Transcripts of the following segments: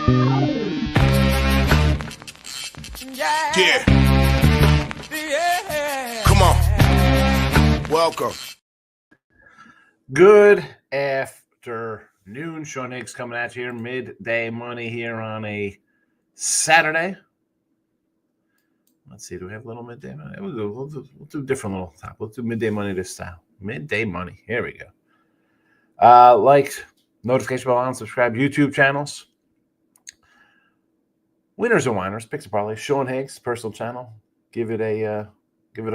Yeah. Come on. Welcome. Good afternoon. Sean Higgs coming at you here. Midday money here on a Saturday. Let's see. Do we have a little midday money? We'll do a different little top. We'll do midday money this style. Midday money. Here we go. Like, notification bell on, subscribe, YouTube channels. Winners and Whiners, Picks and Parlay, Sean Higgs, personal channel. Give it a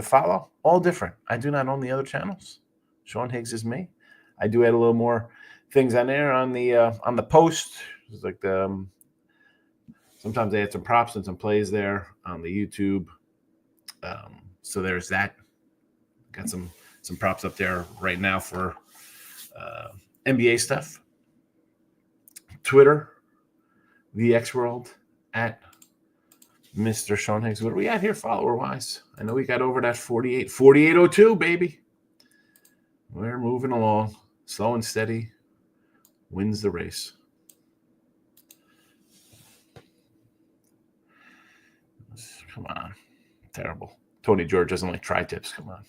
follow. All different. I do not own the other channels. Sean Higgs is me. I do add a little more things on there on the post. It's like sometimes I add some props and some plays there on the YouTube. So there's that. Got some props up there right now for NBA stuff. Twitter, the X World, at Mr. Sean Higgs. What are we at here follower-wise? I know we got over that 4802, baby. We're moving along. Slow and steady wins the race. Come on. Terrible. Tony George doesn't like tri-tips. Come on.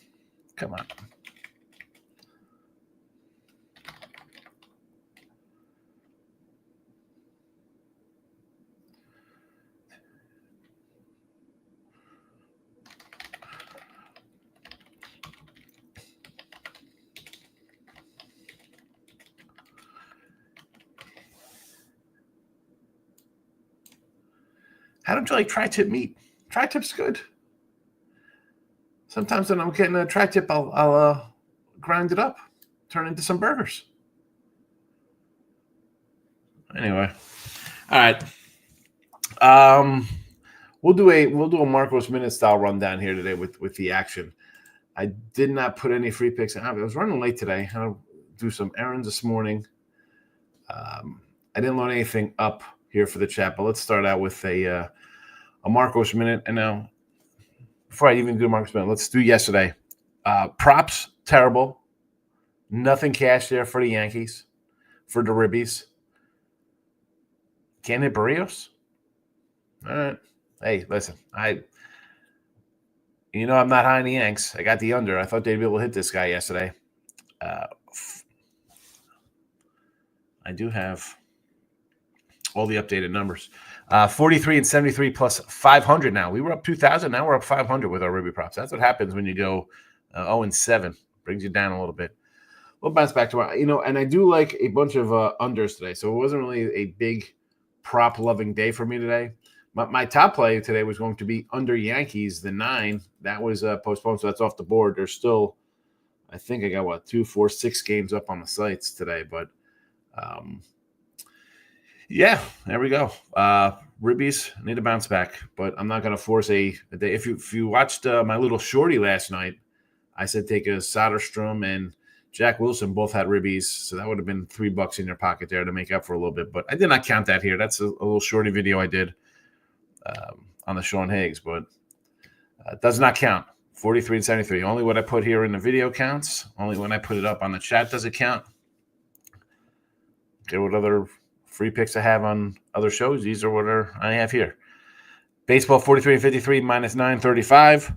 How don't you like tri-tip meat? Tri-tip's good. Sometimes when I'm getting a tri-tip, I'll grind it up, turn it into some burgers. Anyway, all right. We'll do a Marcos Minute style rundown here today with the action. I did not put any free picks. I was running late today. I had to do some errands this morning. I didn't load anything up here for the chat, but let's start out with a Marcos Minute. And now, before I even do Marcos Minute, let's do yesterday. Props, terrible. Nothing cash there for the Yankees, for the Ribbies. Can't hit Barrios? All right. Hey, listen, I'm not high on the Yanks. I got the under. I thought they'd be able to hit this guy yesterday. I do have all the updated numbers. 43 and 73 plus 500 now. We were up 2,000. Now we're up 500 with our Ribby props. That's what happens when you go 0 and 7. Brings you down a little bit. We'll bounce back to and I do like a bunch of unders today. So it wasn't really a big prop-loving day for me today. My top play today was going to be under Yankees, the 9. That was postponed, so that's off the board. There's still, I think I got, 2, 4, 6 games up on the sites today. But, yeah, there we go. Ribbies need to bounce back, but I'm not going to force a day. If you watched my little shorty last night, I said take a Soderstrom and Jack Wilson both had ribbies, so that would have been $3 in your pocket there to make up for a little bit. But I did not count that here. That's a little shorty video I did on the Sean Higgs, but it does not count. 43 and 73. Only what I put here in the video counts. Only when I put it up on the chat does it count. Okay, what other free picks I have on other shows? These are what I have here. Baseball 43 and 53 minus 935.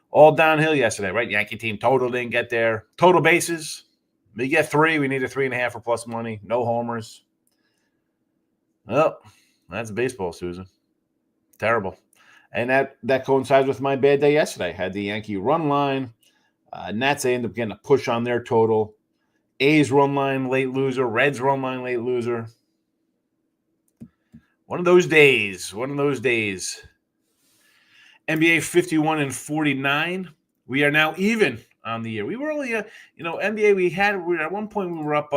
All downhill yesterday, right? Yankee team total didn't get there. Total bases. We get 3. We need a 3.5 for plus money. No homers. Well, that's baseball, Susan. Terrible. And that coincides with my bad day yesterday. Had the Yankee run line. Nats, they end up getting a push on their total. A's run line, late loser. Reds run line, late loser. One of those days. NBA 51 and 49. We are now even on the year. We were only, NBA, at one point we were up,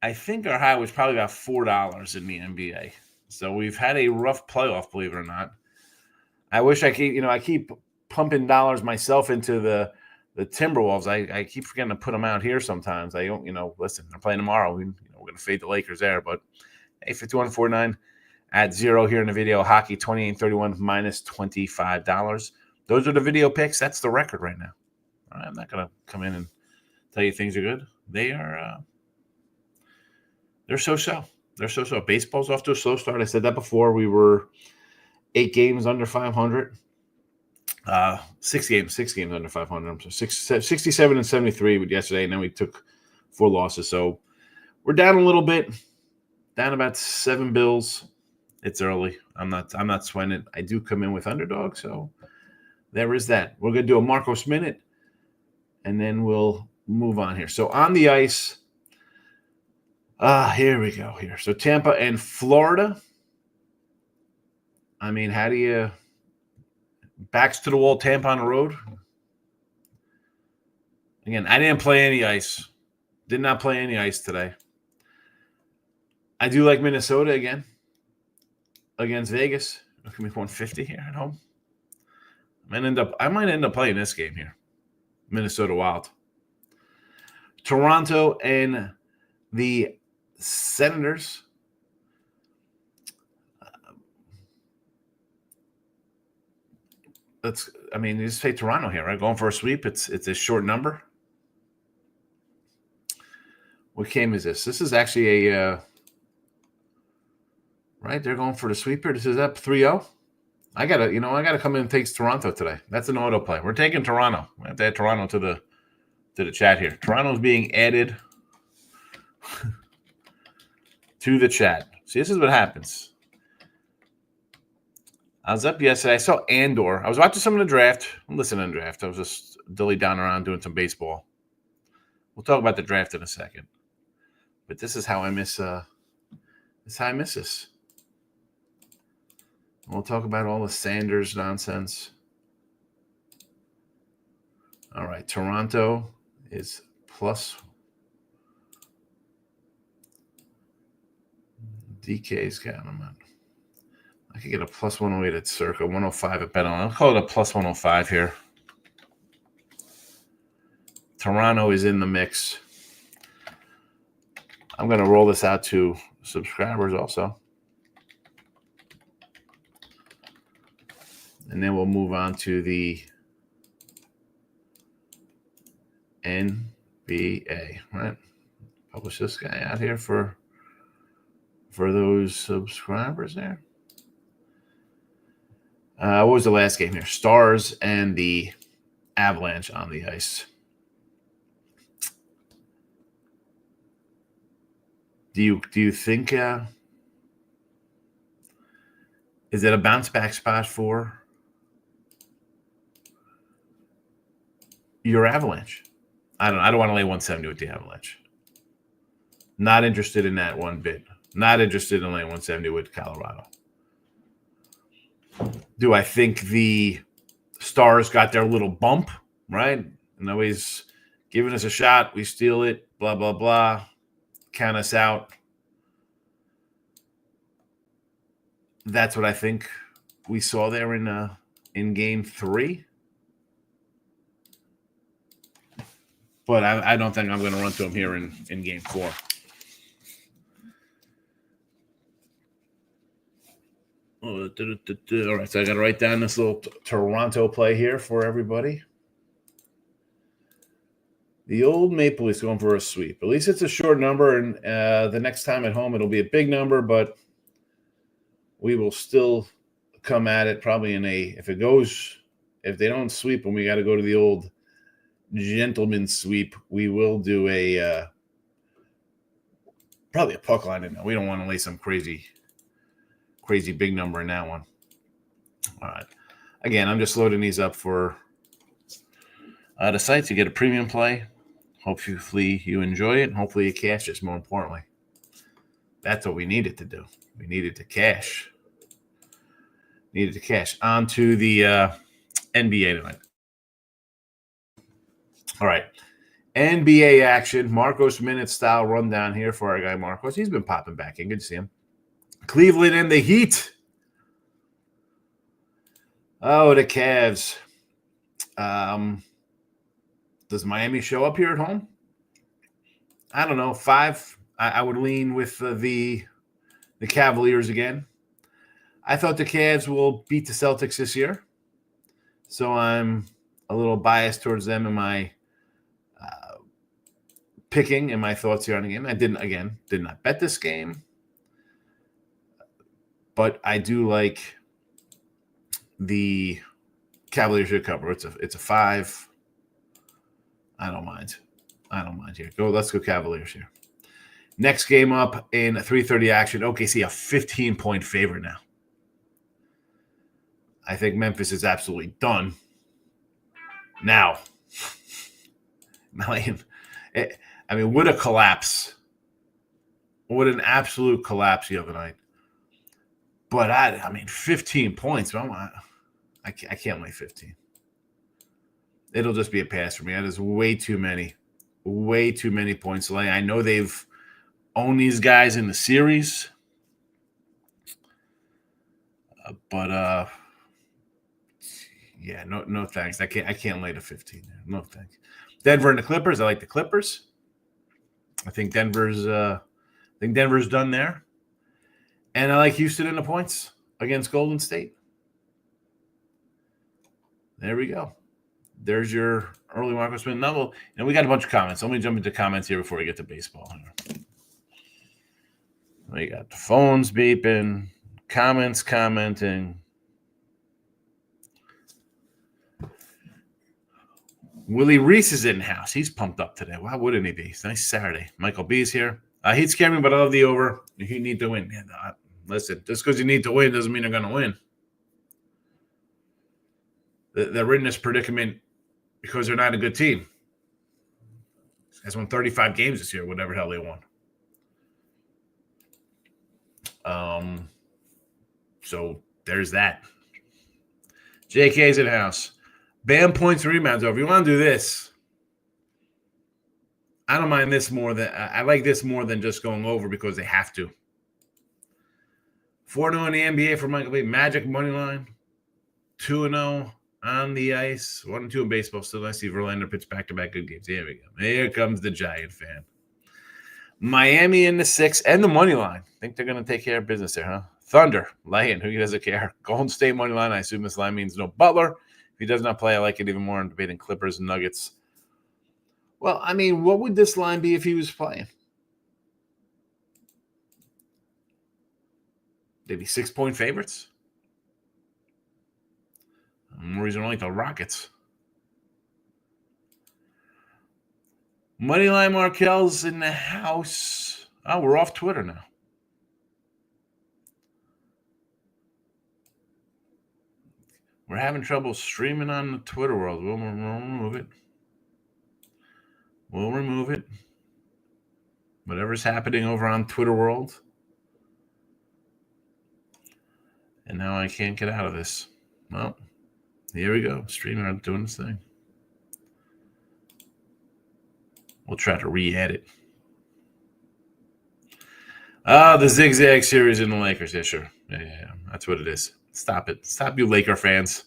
I think our high was probably about $4 in the NBA. So we've had a rough playoff, believe it or not. I wish I keep pumping dollars myself into the Timberwolves. I keep forgetting to put them out here sometimes. I don't, listen, they're playing tomorrow. We're going to fade the Lakers there. But, hey, 51-49 at 0 here in the video. Hockey 28-31 minus $25. Those are the video picks. That's the record right now. All right, I'm not going to come in and tell you things are good. They're so-so. They're so. Baseball's off to a slow start. I said that before. We were 8 games under 500. 6 games under 500. So 67 and 73 with yesterday, and then we took 4 losses. So we're down a little bit, down about 7 bills. It's early. I'm not sweating it. I do come in with underdog, so there is that. We're gonna do a Marcos minute, and then we'll move on here. So on the ice, here we go. Here, so Tampa and Florida. I mean, how do you backs to the wall? Tampa on the road. Again, I didn't play any ice. Did not play any ice today. I do like Minnesota again against Vegas. Look at me, 150 here at home. I might end up playing this game here. Minnesota Wild. Toronto and the Senators. You just say Toronto here, right? Going for a sweep. It's a short number. What game is this? This is actually a right. They're going for the sweeper. This is up 3-0. I gotta come in and take Toronto today. That's an auto play. We're taking Toronto. We have to add Toronto to the chat here. Toronto's being added to the chat. See, this is what happens. I was up yesterday. I saw Andor. I was watching some of the draft. I'm listening to the draft. I was just dilly down around doing some baseball. We'll talk about the draft in a second. But this is how I miss. This is how I miss this. We'll talk about all the Sanders nonsense. All right, Toronto is plus. DK's got them on. I could get a plus 108 at Circa, 105 at Bet On. I'll call it a plus 105 here. Toronto is in the mix. I'm going to roll this out to subscribers also. And then we'll move on to the NBA, right? Publish this guy out here for those subscribers there. What was the last game here? Stars and the Avalanche on the ice. Do you think is it a bounce back spot for your Avalanche? I don't want to lay 170 with the Avalanche. Not interested in that one bit. Not interested in laying 170 with Colorado. Do I think the Stars got their little bump, right? And always giving us a shot. We steal it, blah, blah, blah. Count us out. That's what I think we saw there in Game 3. But I don't think I'm going to run to them here in Game 4. All right, so I got to write down this little Toronto play here for everybody. The old Maple Leafs going for a sweep. At least it's a short number, and the next time at home it'll be a big number, but we will still come at it probably if they don't sweep and we got to go to the old gentleman sweep, we will do probably a puck line in there. We don't want to lay some crazy big number in that one. All right. Again, I'm just loading these up for the sites. You get a premium play. Hopefully you enjoy it. And hopefully you cash it, more importantly. That's what we needed to do. We needed to cash. On to the NBA tonight. All right. NBA action. Marcos minute style rundown here for our guy Marcos. He's been popping back in. Good to see him. Cleveland and the Heat. Oh, the Cavs. Does Miami show up here at home? I don't know. 5. I would lean with the Cavaliers again. I thought the Cavs will beat the Celtics this year. So I'm a little biased towards them in my picking and my thoughts here on the game. I did not bet this game. But I do like the Cavaliers to cover. It's a 5. I don't mind here. Let's go Cavaliers here. Next game up in 3:30 action. OKC a 15-point favorite now. I think Memphis is absolutely done. Now, what a collapse. What an absolute collapse the other night. But 15 points. I can't lay 15. It'll just be a pass for me. That is way too many points to lay. I know they've owned these guys in the series, but no thanks. I can't lay to 15 there. No thanks. Denver and the Clippers. I like the Clippers. I think Denver's done there, and I like Houston in the points against Golden State. There we go. There's your early Marcus Smith level. And we got a bunch of comments. Let me jump into comments here before we get to baseball. We got the phones beeping, comments commenting. Willie Reese is in house. He's pumped up today. Why wouldn't he be? It's a nice Saturday. Michael B's here. He'd scare me, but I love the over. You need to win. Listen, just because you need to win doesn't mean you're going to win. They're in this predicament because they're not a good team. These guys won 35 games this year, whatever the hell they won. So there's that. JK's in house. Bam points and rebounds over. You want to do this? I don't mind this more than I like this more than just going over because they have to. 4-0 in the NBA for Michael B. Magic money line. 2-0 on the ice. 1-2 in baseball. Still nice to see Verlander pitch back-to-back good games. Here we go. Here comes the Giant fan. Miami in the 6 and the money line. Think they're going to take care of business there, huh? Thunder, laying. Who doesn't care? Golden State money line. I assume this line means no Butler. If he does not play, I like it even more. I'm debating Clippers and Nuggets. Well, what would this line be if he was playing? They'd be 6-point favorites. More reason to like the Rockets. Moneyline Markel's in the house. Oh, we're off Twitter now. We're having trouble streaming on the Twitter world. We'll remove it. We'll remove it. Whatever's happening over on Twitter world. And now I can't get out of this. Well, here we go. Streaming doing this thing. We'll try to re-edit. The zigzag series in the Lakers. Yeah, sure. Yeah. That's what it is. Stop it. Stop, you Laker fans.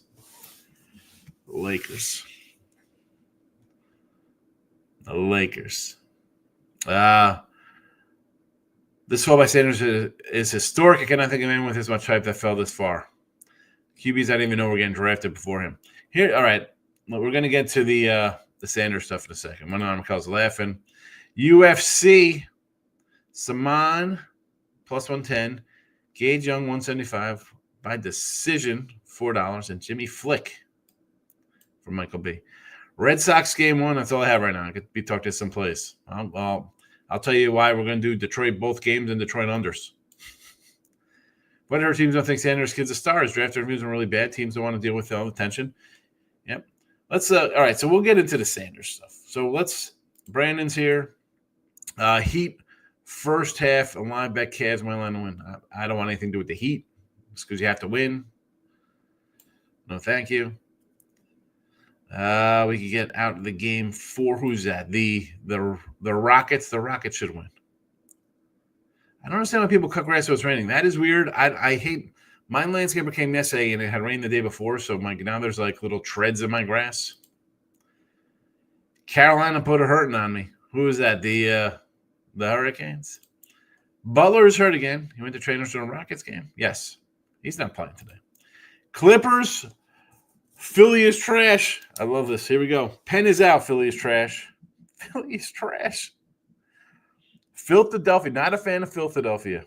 Lakers. The Lakers. This 12 by Sanders is historic. I cannot think of anyone with as much hype that fell this far. QBs I didn't even know were getting drafted before him. Here, all right. We're going to get to the Sanders stuff in a second. One of McCall's laughing. UFC, Saman, plus 110. Gage Young, 175. By decision, $4. And Jimmy Flick from Michael B. Red Sox game 1. That's all I have right now. I could be talked to someplace. I'll tell you why we're going to do Detroit both games and Detroit unders. Whatever teams don't think Sanders kid's a star. His draft reviews are really bad. Teams don't want to deal with all the tension. Yep. Let's all right. So we'll get into the Sanders stuff. So Brandon's here. Heat first half. A live bet Cavs my line to win. I don't want anything to do with the Heat. It's because you have to win. No, thank you. We could get out of the game 4. Who's that? The Rockets. The Rockets should win. I don't understand why people cut grass so it's raining. That is weird. I hate my landscaper came yesterday and it had rained the day before, so now there's like little treads in my grass. Carolina put a hurting on me. Who is that? The Hurricanes. Butler's hurt again. He went to trainers during Rockets game. Yes, he's not playing today. Clippers. Philly is trash. I love this. Here we go. Pen is out. Philly is trash. Philly is trash. Philadelphia. Not a fan of Philadelphia.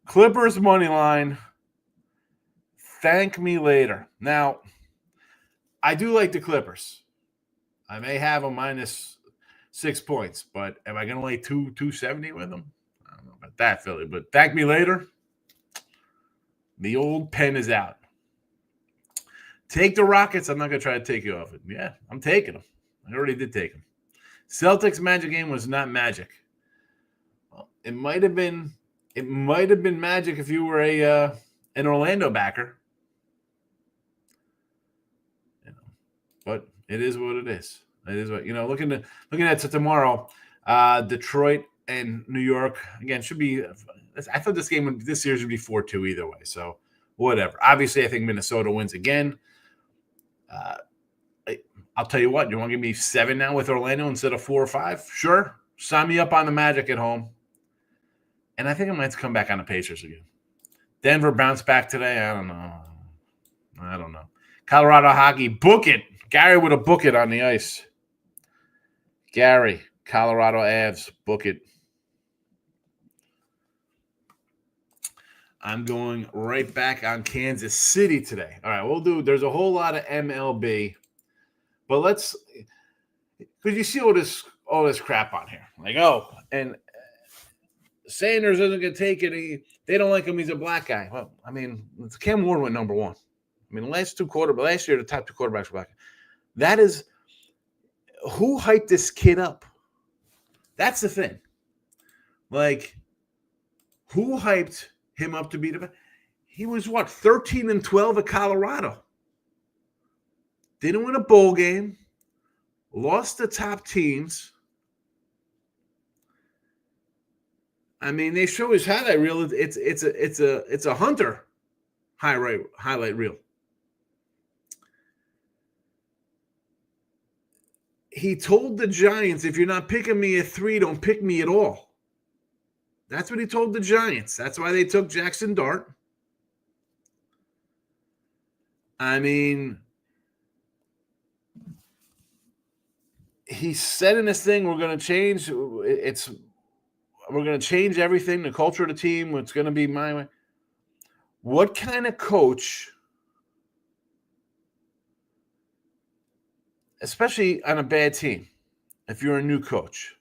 Clippers money line. Thank me later. Now, I do like the Clippers. I may have them minus 6 points, but am I going to lay 270 with them? I don't know about that, Philly. But thank me later. The old pen is out. Take the Rockets. I'm not going to try to take you off it. Yeah, I'm taking them. I already did take them. Celtics Magic game was not magic. Well, it might have been magic if you were an Orlando backer. But it is what it is. It is what looking at tomorrow, Detroit and New York again should be. I thought this series would be 4-2 either way. So whatever. Obviously, I think Minnesota wins again. I'll tell you what. You want to give me 7 now with Orlando instead of 4 or 5? Sure. Sign me up on the Magic at home. And I think I might come back on the Pacers again. Denver bounced back today. I don't know. Colorado hockey, book it. Gary with a book it on the ice. Gary, Colorado Avs, book it. I'm going right back on Kansas City today. All right, there's a whole lot of MLB, but because you see all this crap on here. Like, and Sanders isn't going to take it. They don't like him. He's a black guy. Well, I mean, Cam Ward went number 1. I mean, last year, the top 2 quarterbacks were black. That is who hyped this kid up. That's the thing. Like, who hyped him up to be the best? He was 13-12 at Colorado. Didn't win a bowl game. Lost the top teams. I mean, they show his highlight reel. It's a Hunter highlight reel. He told the Giants, if you're not picking me at 3, don't pick me at all. That's what he told the Giants. That's why they took Jackson Dart. I mean, he said in this thing, we're going to change. We're going to change everything, the culture of the team. It's going to be my way. What kind of coach, especially on a bad team, if you're a new coach,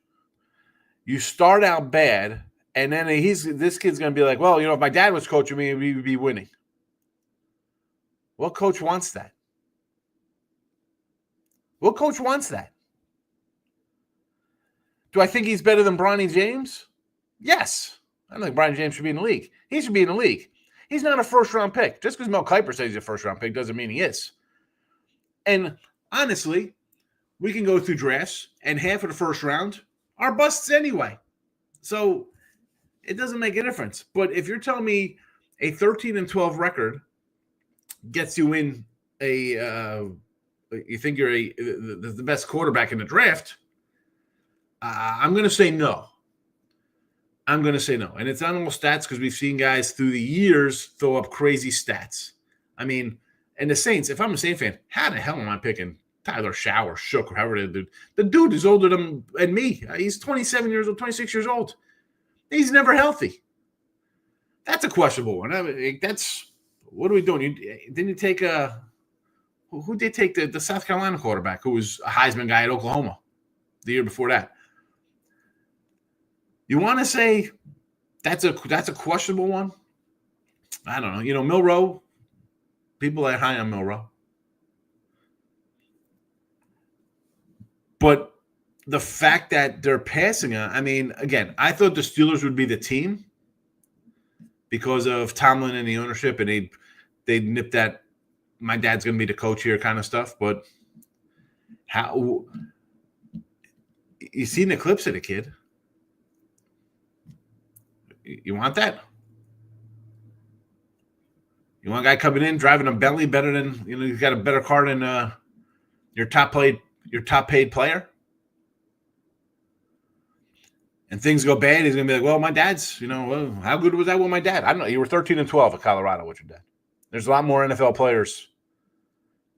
you start out bad, and then this kid's going to be like, well, if my dad was coaching me, we would be winning. What coach wants that? What coach wants that? Do I think he's better than Bronny James? Yes. I don't think Bronny James should be in the league. He should be in the league. He's not a first-round pick. Just because Mel Kiper says he's a first-round pick doesn't mean he is. And honestly, we can go through drafts, and half of the first round are busts anyway. So it doesn't make a difference. But if you're telling me a 13-12 record gets you in you think you're the best quarterback in the draft, I'm going to say no. I'm going to say no. And it's not all stats because we've seen guys through the years throw up crazy stats. I mean, and the Saints, if I'm a Saints fan, how the hell am I picking Tyler Shaw or Shook or however they do? The dude is older than me. He's 27 years old, 26 years old. He's never healthy. That's a questionable one. I mean, what are we doing? Didn't you take who did take the South Carolina quarterback who was a Heisman guy at Oklahoma the year before that? You want to say that's a questionable one? I don't know. Milroe, people are high on Milroe. But the fact that they're passing on, I mean, again, I thought the Steelers would be the team because of Tomlin and the ownership, and they'd nip that my dad's going to be the coach here kind of stuff. But how you seen the clips of the kid? You want that? You want a guy coming in driving a Bentley better than he's got a better car than your top paid player? And things go bad, he's gonna be like, well, my dad's, well, how good was that with my dad? I don't know. You were 13-12 at Colorado with your dad. There's a lot more NFL players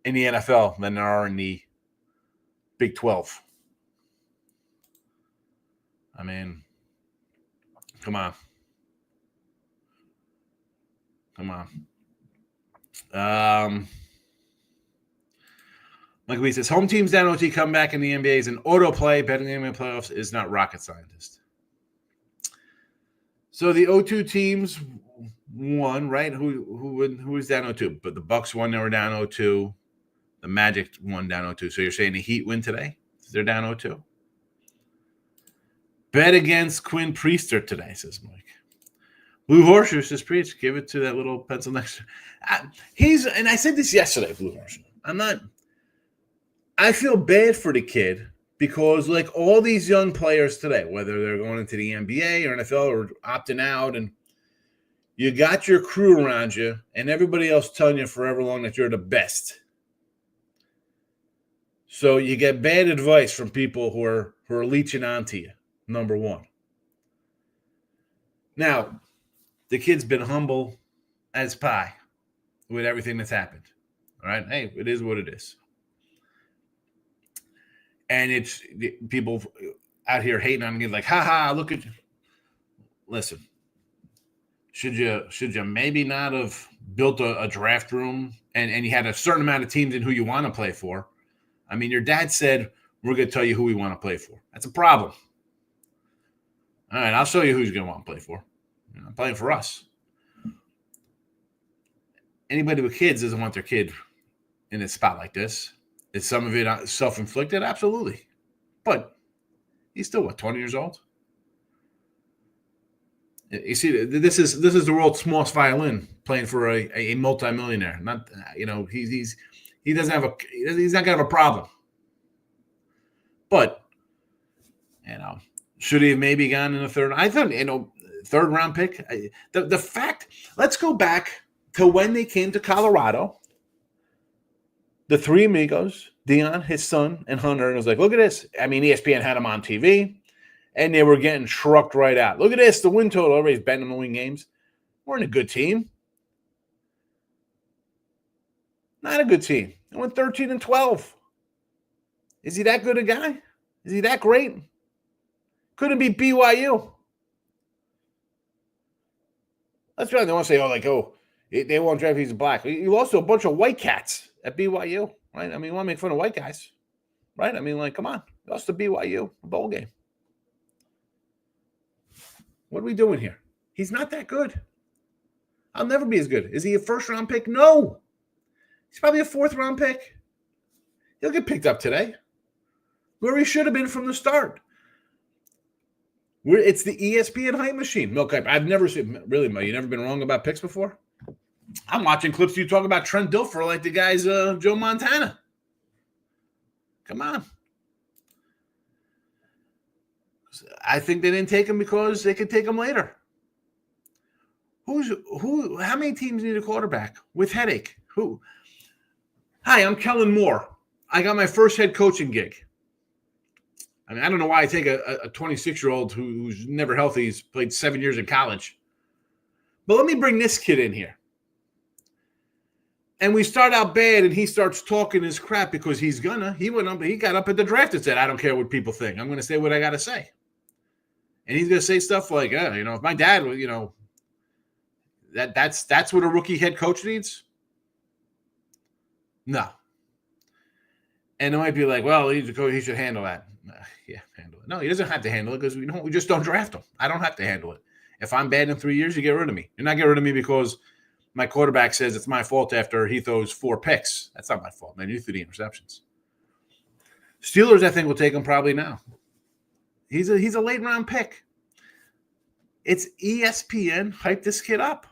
in the NFL than there are in the Big 12. I mean, come on. Come on. Like we says, home teams down OT come back in the NBA is an autoplay. Betting the NBA playoffs is not rocket scientist. So the 0-2 teams won, right? Who was down 0-2? But the Bucks won, they were down 0-2. The Magic won down 0-2. So you're saying the Heat win today? They're down 0-2. Bet against Quinn Priester today, says Mike. Blue Horseshoe says, Preach, give it to that little pencil next. And I said this yesterday, Blue Horseshoe. I feel bad for the kid because, like all these young players today, whether they're going into the NBA or NFL or opting out, and you got your crew around you and everybody else telling you forever long that you're the best. So you get bad advice from people who are leeching onto you, number one. Now, the kid's been humble as pie with everything that's happened. All right? Hey, it is what it is. And it's people out here hating on me like, look at you. Listen, should you maybe not have built a draft room and you had a certain amount of teams in who you want to play for? I mean, your dad said, we're going to tell you who we want to play for. That's a problem. All right, I'll show you who you're going to want to play for. I'm playing for us. Anybody with kids doesn't want their kid in a spot like this. Is some of it self-inflicted? Absolutely. But he's still, 20 years old? You see, this is the world's smallest violin playing for a multimillionaire. Not, he's not gonna have a problem. But, should he have maybe gone in the third? I thought, third round pick. The fact, let's go back to when they came to Colorado. The three amigos, Dion, his son, and Hunter, and it was like, look at this. I mean, ESPN had them on TV, and they were getting trucked right out. Look at this, the win total. Everybody's betting them to win games. We're in a good team. Not a good team. They went 13-12. Is he that good a guy? Is he that great? Couldn't beat BYU. That's right. They want to say, they won't draft if he's black. You lost to a bunch of white cats at BYU, right? I mean, you want to make fun of white guys, right? I mean, come on. You lost to BYU, a bowl game. What are we doing here? He's not that good. I'll never be as good. Is he a first-round pick? No. He's probably a fourth-round pick. He'll get picked up today. Where he should have been from the start. It's the ESPN hype machine. Milk hype. I've never seen, really, Mo, you never been wrong about picks before? I'm watching clips of you talk about Trent Dilfer like the guy's Joe Montana. Come on. I think they didn't take him because they could take him later. How many teams need a quarterback with headache? Who? Hi, I'm Kellen Moore. I got my first head coaching gig. I mean, I don't know why I take a 26-year-old who's never healthy. He's played 7 years in college. But let me bring this kid in here. And we start out bad, and he starts talking his crap because he got up at the draft and said, I don't care what people think. I'm going to say what I got to say. And he's going to say stuff like, if my dad, that's what a rookie head coach needs. No. And it might be like, well, he's a coach, he should handle that. Yeah, handle it. No, he doesn't have to handle it because we just don't draft him. I don't have to handle it. If I'm bad in 3 years, you get rid of me. You're not getting rid of me because my quarterback says it's my fault after he throws 4 picks. That's not my fault, man. You threw the interceptions. Steelers, I think, will take him probably now. He's a late round pick. It's ESPN. Hype this kid up.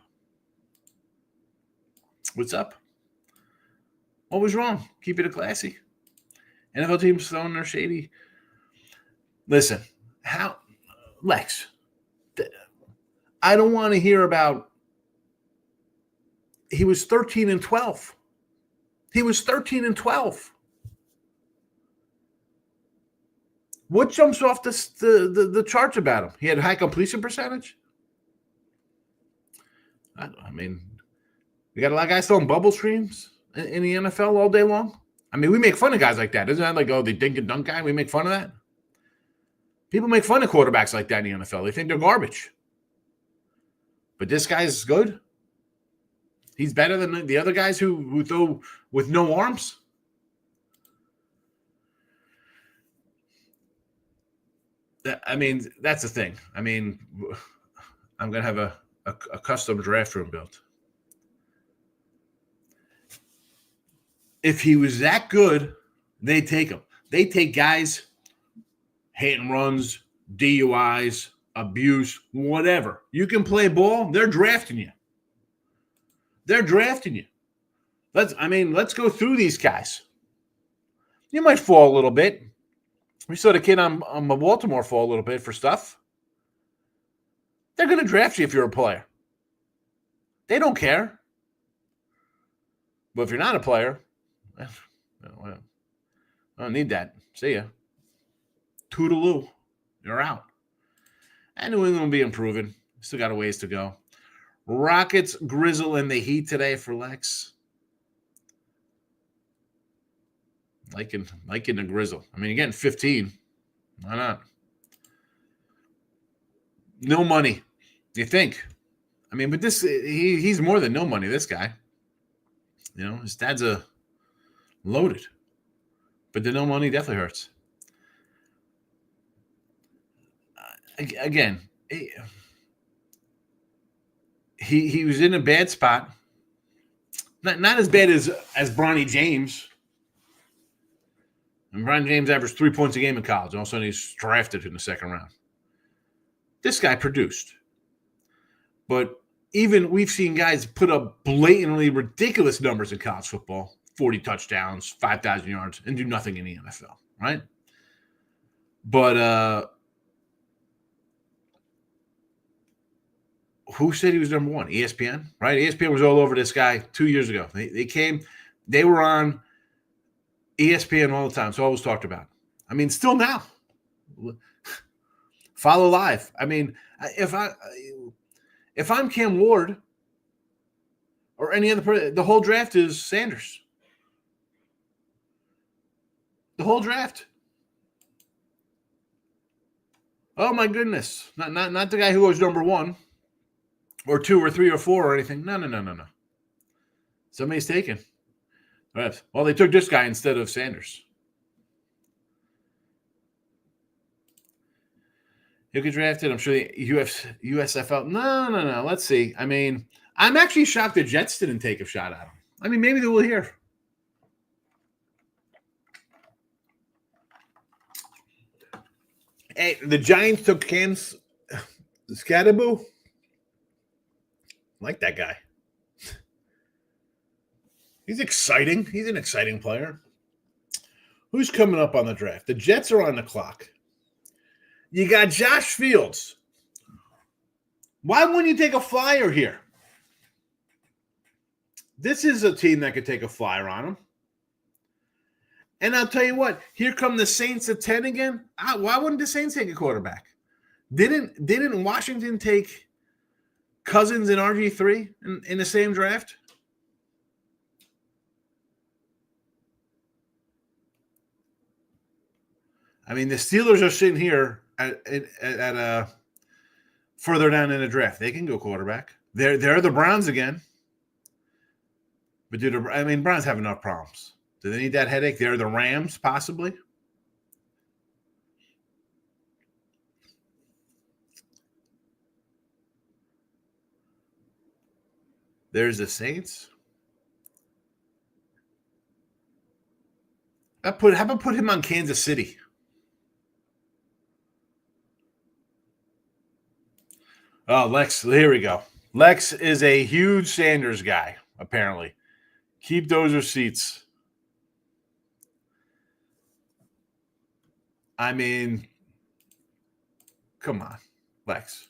What's up? What was wrong? Keep it classy. NFL teams throwing their shady. Listen, Lex, I don't want to hear about. He was 13-12. He was 13-12. What jumps off the charts about him? He had a high completion percentage. I mean, we got a lot of guys throwing bubble screens in the NFL all day long. I mean, we make fun of guys like that. Isn't that like, the dink and dunk guy? We make fun of that. People make fun of quarterbacks like that in the NFL. They think they're garbage. But this guy's good. He's better than the other guys who throw with no arms. I mean, that's the thing. I mean, I'm going to have a custom draft room built. If he was that good, they'd take him. They take guys, hit and runs, DUIs, abuse, whatever. You can play ball, they're drafting you. They're drafting you. Let's go through these guys. You might fall a little bit. We saw the kid on Baltimore fall a little bit for stuff. They're going to draft you if you're a player. They don't care. But if you're not a player, well, I don't need that. See ya. Toodaloo. You're out. And New England will be improving. Still got a ways to go. Rockets, Grizzle, and the Heat today for Lex. Liking the Grizzle. I mean, you're getting 15. Why not? No money. You think? I mean, but he's more than no money, this guy. You know, his dad's a loaded. But the no money definitely hurts. Again, he was in a bad spot. Not as bad as Bronny James. And Bronny James averaged 3 points a game in college. All of a sudden, he's drafted in the second round. This guy produced. But even we've seen guys put up blatantly ridiculous numbers in college football, 40 touchdowns, 5,000 yards, and do nothing in the NFL, right? But who said he was number one? ESPN, right? ESPN was all over this guy 2 years ago. They were on ESPN all the time. So always talked about. I mean, still now. Follow live. I mean, if I'm Cam Ward or any other person, the whole draft is Sanders. The whole draft. Oh my goodness. Not the guy who was number one or two or three or four or anything. No. Somebody's taken. Well, they took this guy instead of Sanders. He'll get drafted. I'm sure the USFL. No. Let's see. I mean, I'm actually shocked the Jets didn't take a shot at him. I mean, maybe they will here. Hey, the Giants took Cam Scatterboo. Like that guy. He's exciting. He's an exciting player. Who's coming up on the draft? The Jets are on the clock. You got Josh Fields. Why wouldn't you take a flyer here? This is a team that could take a flyer on him. And I'll tell you what, here come the Saints at 10 again. Why wouldn't the Saints take a quarterback? Didn't Washington take Cousins and RG3 in the same draft? I mean, the Steelers are sitting here at further down in the draft. They can go quarterback. They're the Browns again. But Browns have enough problems. Do they need that headache? They're the Rams, possibly. There's the Saints. How about put him on Kansas City? Oh, Lex, here we go. Lex is a huge Sanders guy, apparently. Keep those receipts. I mean, come on, Lex.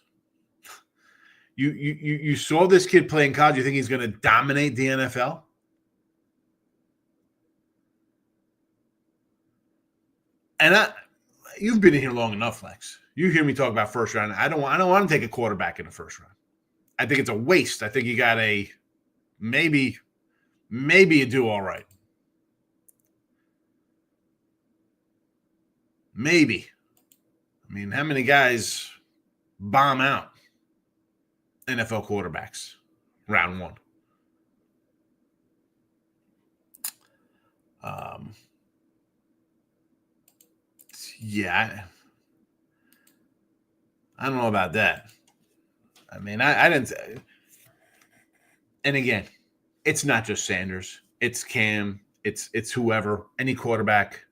You saw this kid play in college. You think he's going to dominate the NFL? And you've been in here long enough, Lex. You hear me talk about first round. I don't want to take a quarterback in the first round. I think it's a waste. I think you got maybe you do all right. Maybe. I mean, how many guys bomb out NFL quarterbacks round one? Yeah, I don't know about that. I mean, I didn't. And again, it's not just Sanders. It's Cam. It's whoever, any quarterback,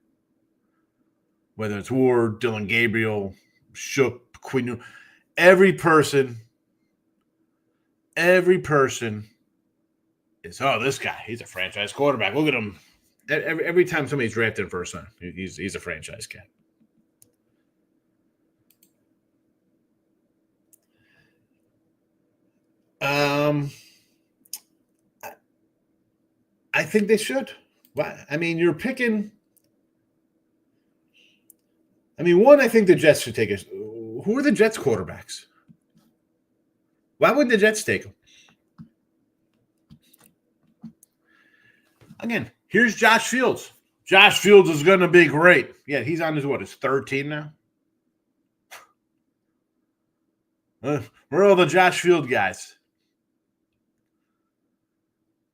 whether it's Ward, Dylan Gabriel, Shook, Quinn, every person is, this guy, he's a franchise quarterback. Look at him. Every time somebody's drafted first time, he's a franchise guy. I think they should. I mean, you're picking. I mean, one, I think the Jets should take it. Who are the Jets quarterbacks? Why wouldn't the Jets take them? Again, here's Josh Fields. Josh Fields is going to be great. Yeah, he's on his third team now? We're all the Josh Field guys.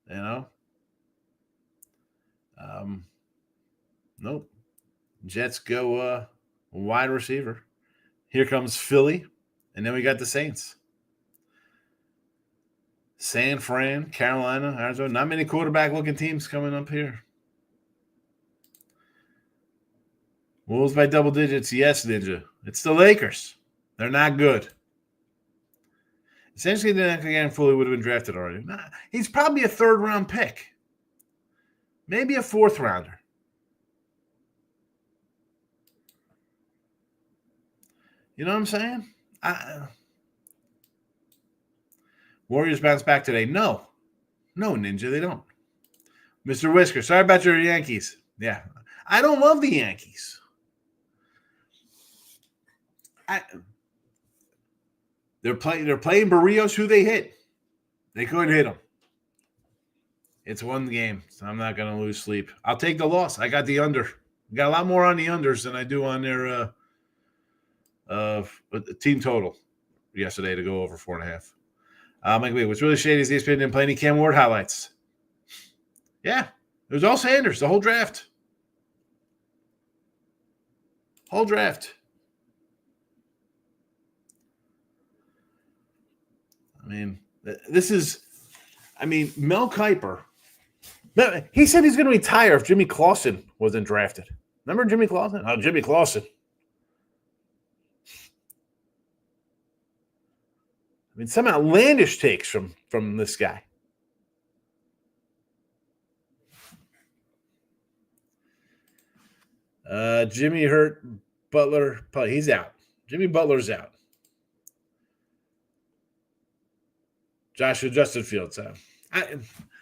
You know? Nope. Jets go wide receiver. Here comes Philly, and then we got the Saints. San Fran, Carolina, Arizona. Not many quarterback-looking teams coming up here. Wolves by double digits. Yes, Ninja. It's the Lakers. They're not good. Essentially, again, Philly would have been drafted already. He's probably a third-round pick. Maybe a fourth-rounder. You know what I'm saying? Warriors bounce back today. No, Ninja, they don't. Mr. Whisker, sorry about your Yankees. Yeah, I don't love the Yankees. They're playing Barrios, who they hit. They couldn't hit him. It's one game, so I'm not going to lose sleep. I'll take the loss. I got the under. Got a lot more on the unders than I do on their team total yesterday to go over 4.5. Mike, what's really shady is ESPN didn't play any Cam Ward highlights. Yeah, it was all Sanders, the whole draft. I mean, Mel Kiper. He said he's going to retire if Jimmy Clausen wasn't drafted. Remember Jimmy Clausen? Oh, Jimmy Clausen. I mean, some outlandish takes from this guy. Jimmy hurt. Butler, he's out. Jimmy Butler's out. Justin Fields.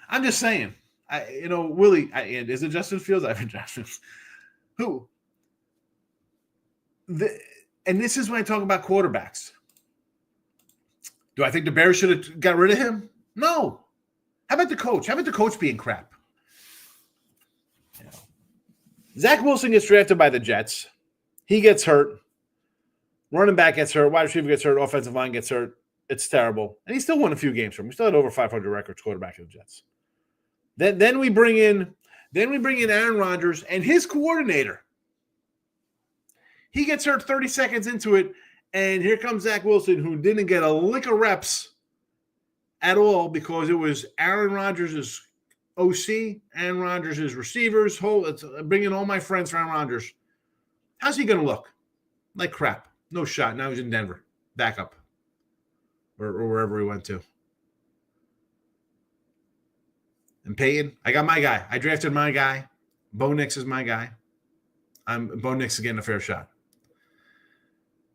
I'm just saying. Willie, is it Justin Fields? I've been Justin. Who? And this is when I talk about quarterbacks. Do I think the Bears should have got rid of him? No. How about the coach? How about the coach being crap? Zach Wilson gets drafted by the Jets. He gets hurt. Running back gets hurt. Wide receiver gets hurt. Offensive line gets hurt. It's terrible. And he still won a few games from him. He still had over 500 records quarterback of the Jets. Then we bring in Aaron Rodgers and his coordinator. He gets hurt 30 seconds into it, and here comes Zach Wilson, who didn't get a lick of reps at all because it was Aaron Rodgers' OC, Aaron Rodgers' receivers. Bring in all my friends for Aaron Rodgers. How's he going to look? Like crap. No shot. Now he's in Denver. Backup. Or wherever he went to. And Peyton, I got my guy. I drafted my guy. Bo Nix is my guy. Bo Nix is getting a fair shot.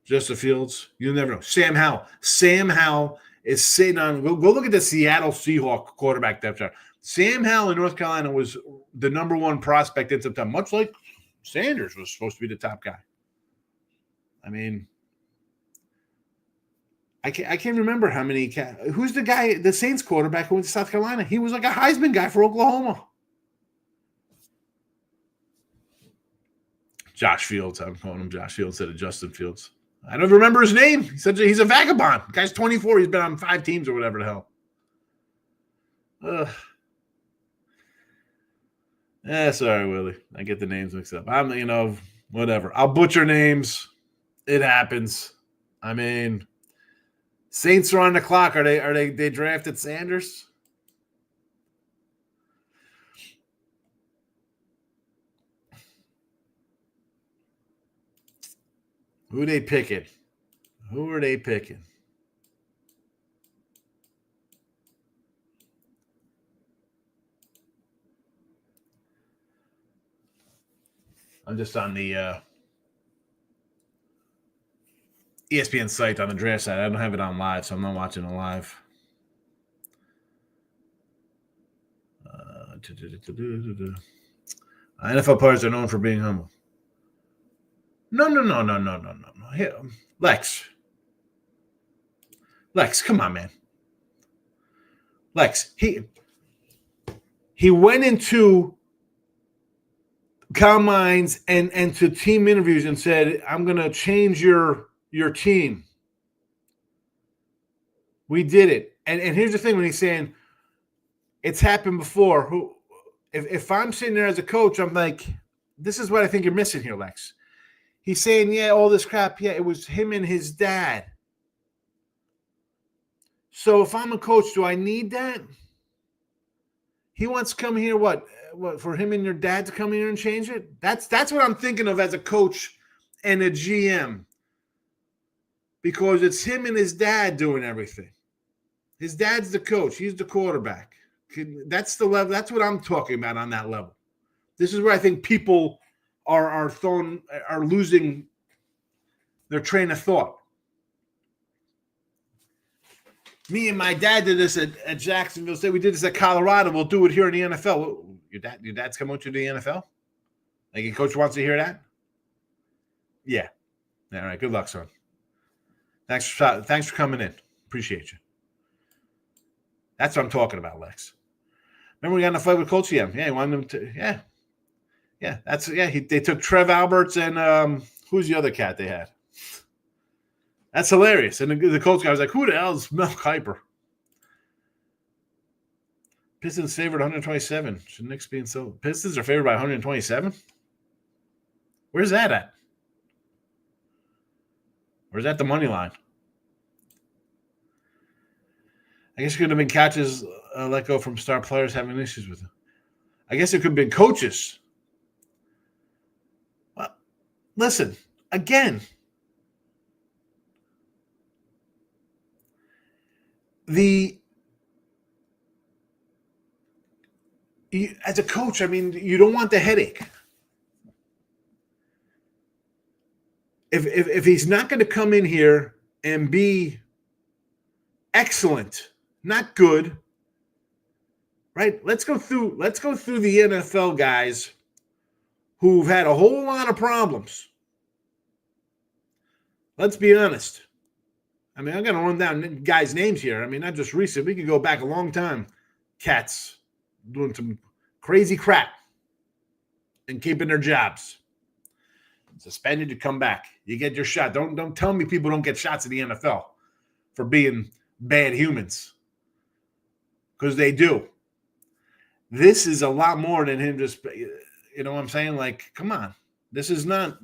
Justin Fields, you'll never know. Sam Howell is sitting on. Go look at the Seattle Seahawks quarterback depth chart. Sam Howell in North Carolina was the number one prospect in September, much like Sanders was supposed to be the top guy. I mean, I can't remember how many. Who's the guy, the Saints quarterback who went to South Carolina? He was like a Heisman guy for Oklahoma. Josh Fields. I'm calling him Josh Fields instead of Justin Fields. I don't remember his name. He's a vagabond. The guy's 24. He's been on 5 teams or whatever the hell. Sorry, Willie. I get the names mixed up. Whatever. I'll butcher names. It happens. I mean, Saints are on the clock. They drafted Sanders? Who are they picking? Who are they picking? I'm just on the ESPN site on the draft site. I don't have it on live, so I'm not watching it live. NFL players are known for being humble. No. Here, Lex, come on, man. Lex, he went into combines and to team interviews and said, "I'm going to change your team." We did it, and here's the thing: when he's saying it's happened before, if I'm sitting there as a coach, I'm like, this is what I think you're missing here, Lex. He's saying, yeah, all this crap. Yeah, it was him and his dad. So if I'm a coach, do I need that? He wants to come here, what for him and your dad to come here and change it? That's what I'm thinking of as a coach and a GM. Because it's him and his dad doing everything. His dad's the coach. He's the quarterback. That's the level. That's what I'm talking about on that level. This is where I think people are losing their train of thought. Me and my dad did this at Jacksonville State. We did this at Colorado. We'll do it here in the NFL. Your dad's coming to the NFL? Like your coach wants to hear that? Yeah. All right. Good luck, son. Thanks for coming in. Appreciate you. That's what I'm talking about, Lex. Remember we got in a fight with Colts? Yeah, he wanted them to. Yeah. They took Trev Alberts and who's the other cat they had? That's hilarious. And the Colts guy was like, "Who the hell is Mel Kiper?" Pistons favored 127. Should Knicks be in so? Pistons are favored by 127. Where's that at? Where's that the money line? I guess it could have been catches let go from star players having issues with it. I guess it could have been coaches. Well, listen, again, as a coach, I mean, you don't want the headache. If he's not going to come in here and be excellent, not good, right? Let's go through the NFL guys who've had a whole lot of problems. Let's be honest. I mean, I'm going to run down guys' names here. I mean, not just recent. We could go back a long time. Cats doing some crazy crap and keeping their jobs. Suspended, you come back. You get your shot. Don't tell me people don't get shots in the NFL for being bad humans. Because they do. This is a lot more than him just, you know what I'm saying? Like, come on. This is not,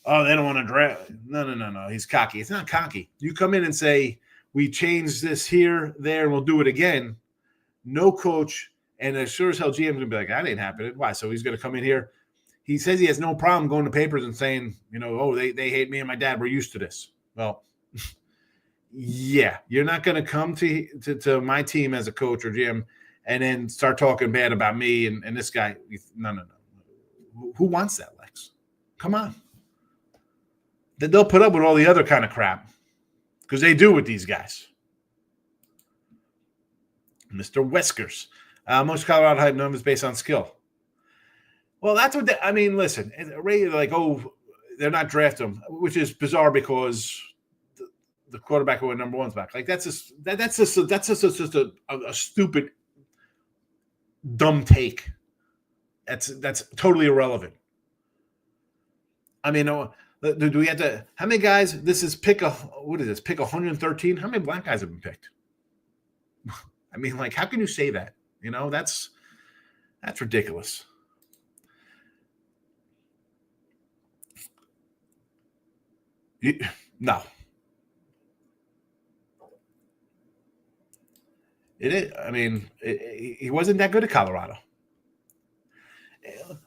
oh, they don't want to draft. No. He's cocky. It's not cocky. You come in and say, we changed this here, there, and we'll do it again. No coach, and as sure as hell GM's going to be like, that ain't happening. Why? So he's going to come in here. He says he has no problem going to papers and saying, oh, they hate me and my dad. We're used to this. Well, yeah, you're not going to come to my team as a coach or GM and then start talking bad about me and this guy. No. Who wants that, Lex? Come on. They'll put up with all the other kind of crap because they do with these guys. Mr. Whiskers. Most Colorado hype numbers based on skill. Well, that's what listen, like, oh, they're not drafting him, which is bizarre because the quarterback who went number one's back. Like that's just a stupid, dumb take. That's totally irrelevant. I mean, do we have to? How many guys? This is pick 113. How many black guys have been picked? I mean, like, how can you say that? That's ridiculous. No. It is. I mean, he wasn't that good at Colorado.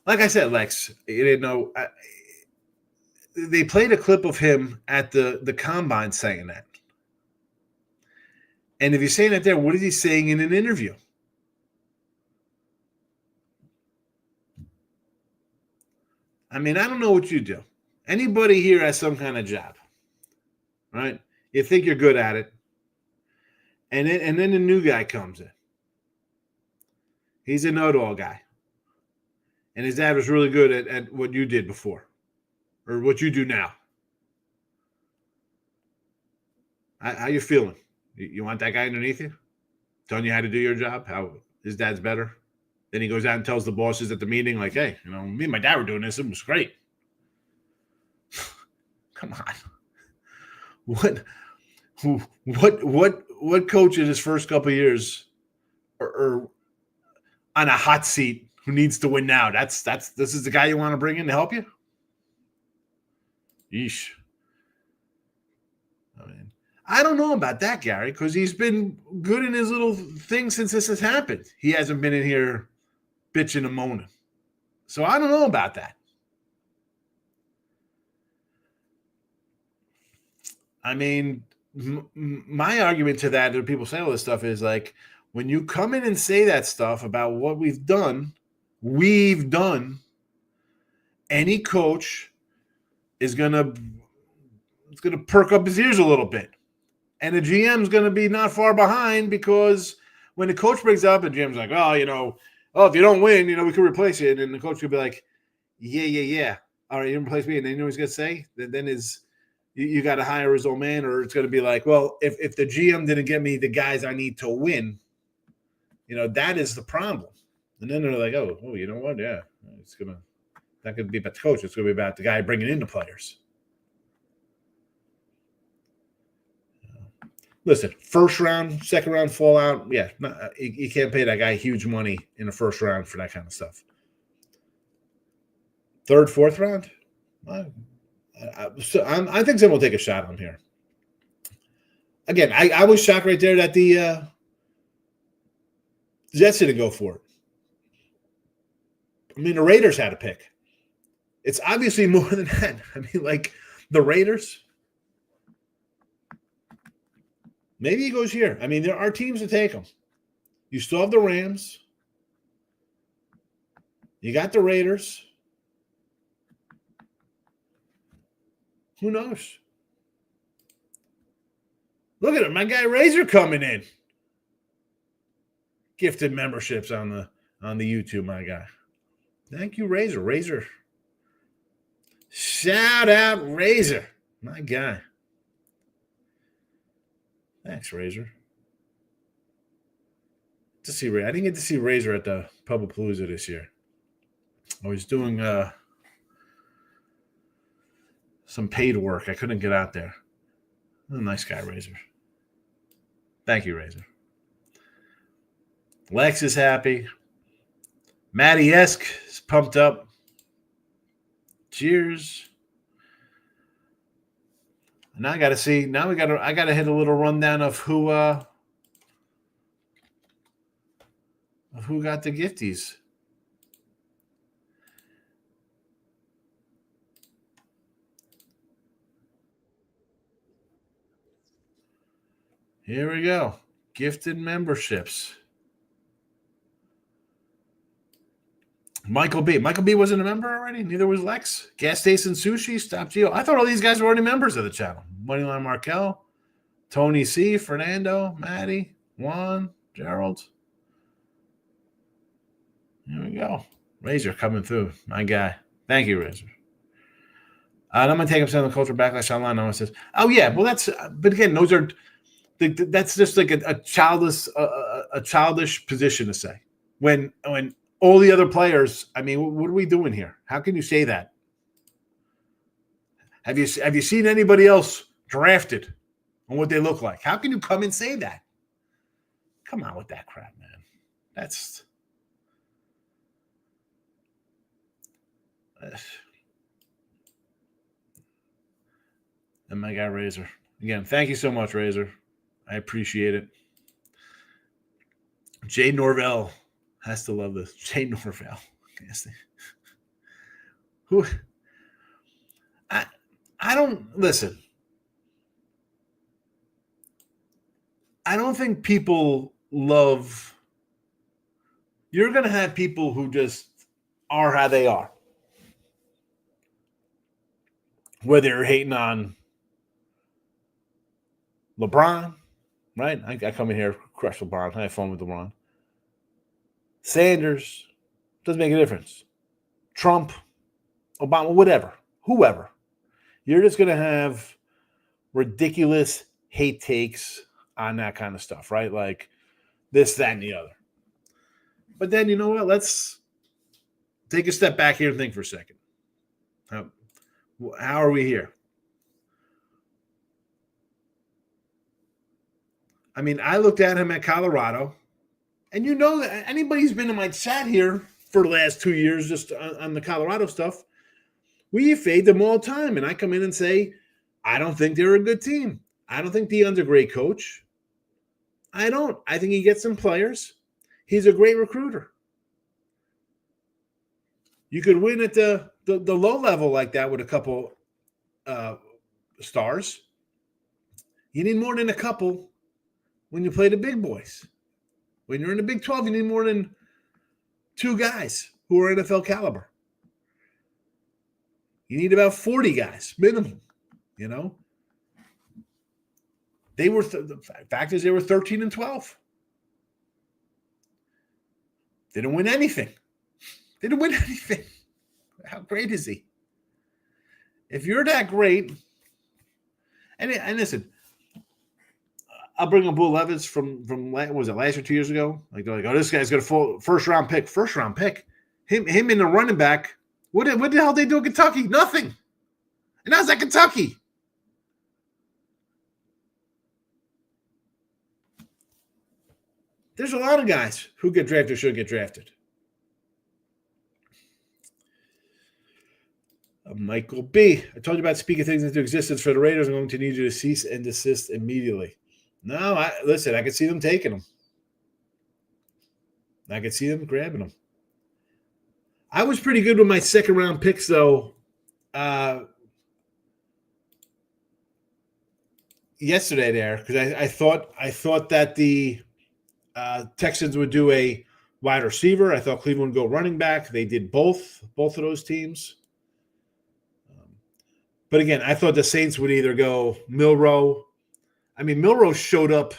Like I said, Lex, you didn't know. They played a clip of him at the combine saying that. And if he's saying that there, what is he saying in an interview? I mean, I don't know what you do. Anybody here has some kind of job, right? You think you're good at it, and then the new guy comes in. He's a know-it-all guy, and his dad was really good at what you did before, or what you do now. How you feeling? You want that guy underneath you, telling you how to do your job? How his dad's better? Then he goes out and tells the bosses at the meeting, like, "Hey, me and my dad were doing this. It was great." Come on, what coach in his first couple of years or on a hot seat who needs to win now? This is the guy you want to bring in to help you? Yeesh. I mean, I don't know about that, Gary, because he's been good in his little thing since this has happened. He hasn't been in here bitching and moaning. So I don't know about that. I mean, my argument to that, when people say all this stuff, is like, when you come in and say that stuff about what we've done, any coach is gonna perk up his ears a little bit. And the GM's going to be not far behind, because when the coach brings up, and GM's like, if you don't win, we can replace you. And the coach could be like, yeah. All right, you can replace me. And then he's going to say, then you got to hire his old man. Or it's going to be like, well, if the GM didn't get me the guys I need to win, that is the problem. And then they're like, oh, you know what? Yeah, that could be about the coach. It's going to be about the guy bringing in the players. Listen, first round, second round fallout, yeah, you can't pay that guy huge money in the first round for that kind of stuff. Third, fourth round, I think someone will take a shot on here. Again, I was shocked right there that the Jets didn't go for it. I mean, the Raiders had a pick. It's obviously more than that. I mean, like, the Raiders. Maybe he goes here. I mean, there are teams to take him. You still have the Rams. You got the Raiders. Who knows? Look at him. My guy Razor coming in. Gifted memberships on the YouTube, my guy. Thank you, Razor. Razor. Shout out, Razor. My guy. Thanks, Razor. I didn't get to see Razor at the Publipalooza this year. I was doing some paid work. I couldn't get out there. Oh, nice guy, Razor. Thank you, Razor. Lex is happy. Matty-esque is pumped up. Cheers. Now I got to see. Now I got to hit a little rundown of who got the gifties. Here we go. Gifted memberships. Michael B. Michael B. wasn't a member already. Neither was Lex. Gas Station Sushi. Stop Geo. I thought all these guys were already members of the channel. Moneyline Markel. Tony C. Fernando. Maddie. Juan. Gerald. Here we go. Razor coming through. My guy. Thank you, Razor. I'm going to take up some of the cultural backlash online. No one says, oh, yeah. Well, but again, that's just like a childish position to say. When all the other players, I mean, what are we doing here? How can you say that? Have you seen anybody else drafted and what they look like? How can you come and say that? Come on with that crap, man. That's And my guy Razor. Again, thank you so much, Razor. I appreciate it. Jay Norvell has to love this. Jay Norvell. Who? I don't listen. I don't think people love. You're going to have people who just are how they are. Whether you're hating on LeBron, right? I come in here, crush LeBron. I have fun with LeBron. Sanders, doesn't make a difference. Trump, Obama, whatever, whoever. You're just going to have ridiculous hate takes on that kind of stuff, right? Like this, that, and the other. But then, you know what? Let's take a step back here and think for a second. How are we here? I mean, I looked at him at Colorado, and you know that anybody who's been in my chat here for the last 2 years just on the Colorado stuff, we fade them all the time. And I come in and say, I don't think they're a good team. I don't think Deion's a great coach. I don't. I think he gets some players. He's a great recruiter. You could win at the low level like that with a couple stars. You need more than a couple when you play the big boys. When you're in the Big 12, you need more than 2 guys who are NFL caliber. You need about 40 guys, minimum, you know. They were the fact is they were 13 and 12. They didn't win anything. They didn't win anything. How great is he? If you're that great, and listen, I'll bring up Will Levis from what was it, last or 2 years ago? Like they're like, oh, this guy's got a first round pick. Him in the running back. What the hell did they do in Kentucky? Nothing. And how's that Kentucky? There's a lot of guys who get drafted should get drafted. Michael B. I told you about speaking things into existence for the Raiders. I'm going to need you to cease and desist immediately. No, I could see them taking them. I could see them grabbing them. I was pretty good with my second round picks, though. Yesterday there, because I thought that the Texans would do a wide receiver. I thought Cleveland would go running back. They did both of those teams. But again, I thought the Saints would either go Milroe. I mean, Milroe showed up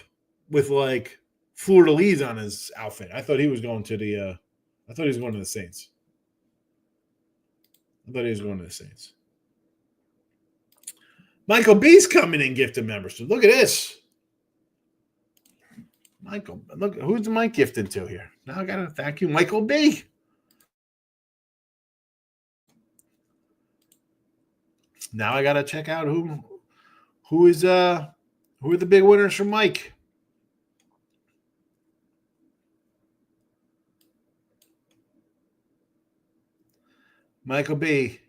with like fleur-de-lis on his outfit. I thought he was going to the Saints. Michael B's coming in gifted membership. Look at this. Michael, look, who's Mike gifting to here? Now I got to thank you, Michael B. Now I got to check out who are the big winners from Mike. Michael B.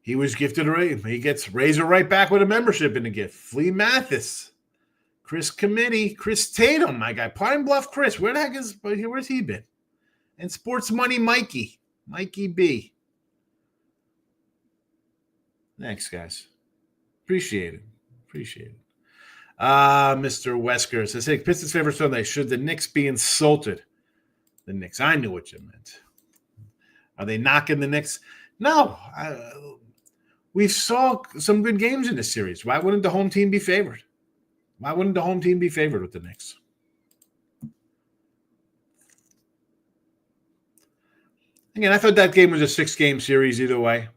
He was gifted a raise. He gets Razor right back with a membership in the gift. Flea Mathis, Chris Committee, Chris Tatum, my guy, Pine Bluff Chris. Where's he been? And Sports Money Mikey B. Thanks, guys. Appreciate it. Mr. Wesker says, hey, Pistons favorite Sunday. Should the Knicks be insulted? The Knicks. I knew what you meant. Are they knocking the Knicks? No. We saw some good games in this series. Why wouldn't the home team be favored? With the Knicks? Again, I thought that game was a 6-game series either way.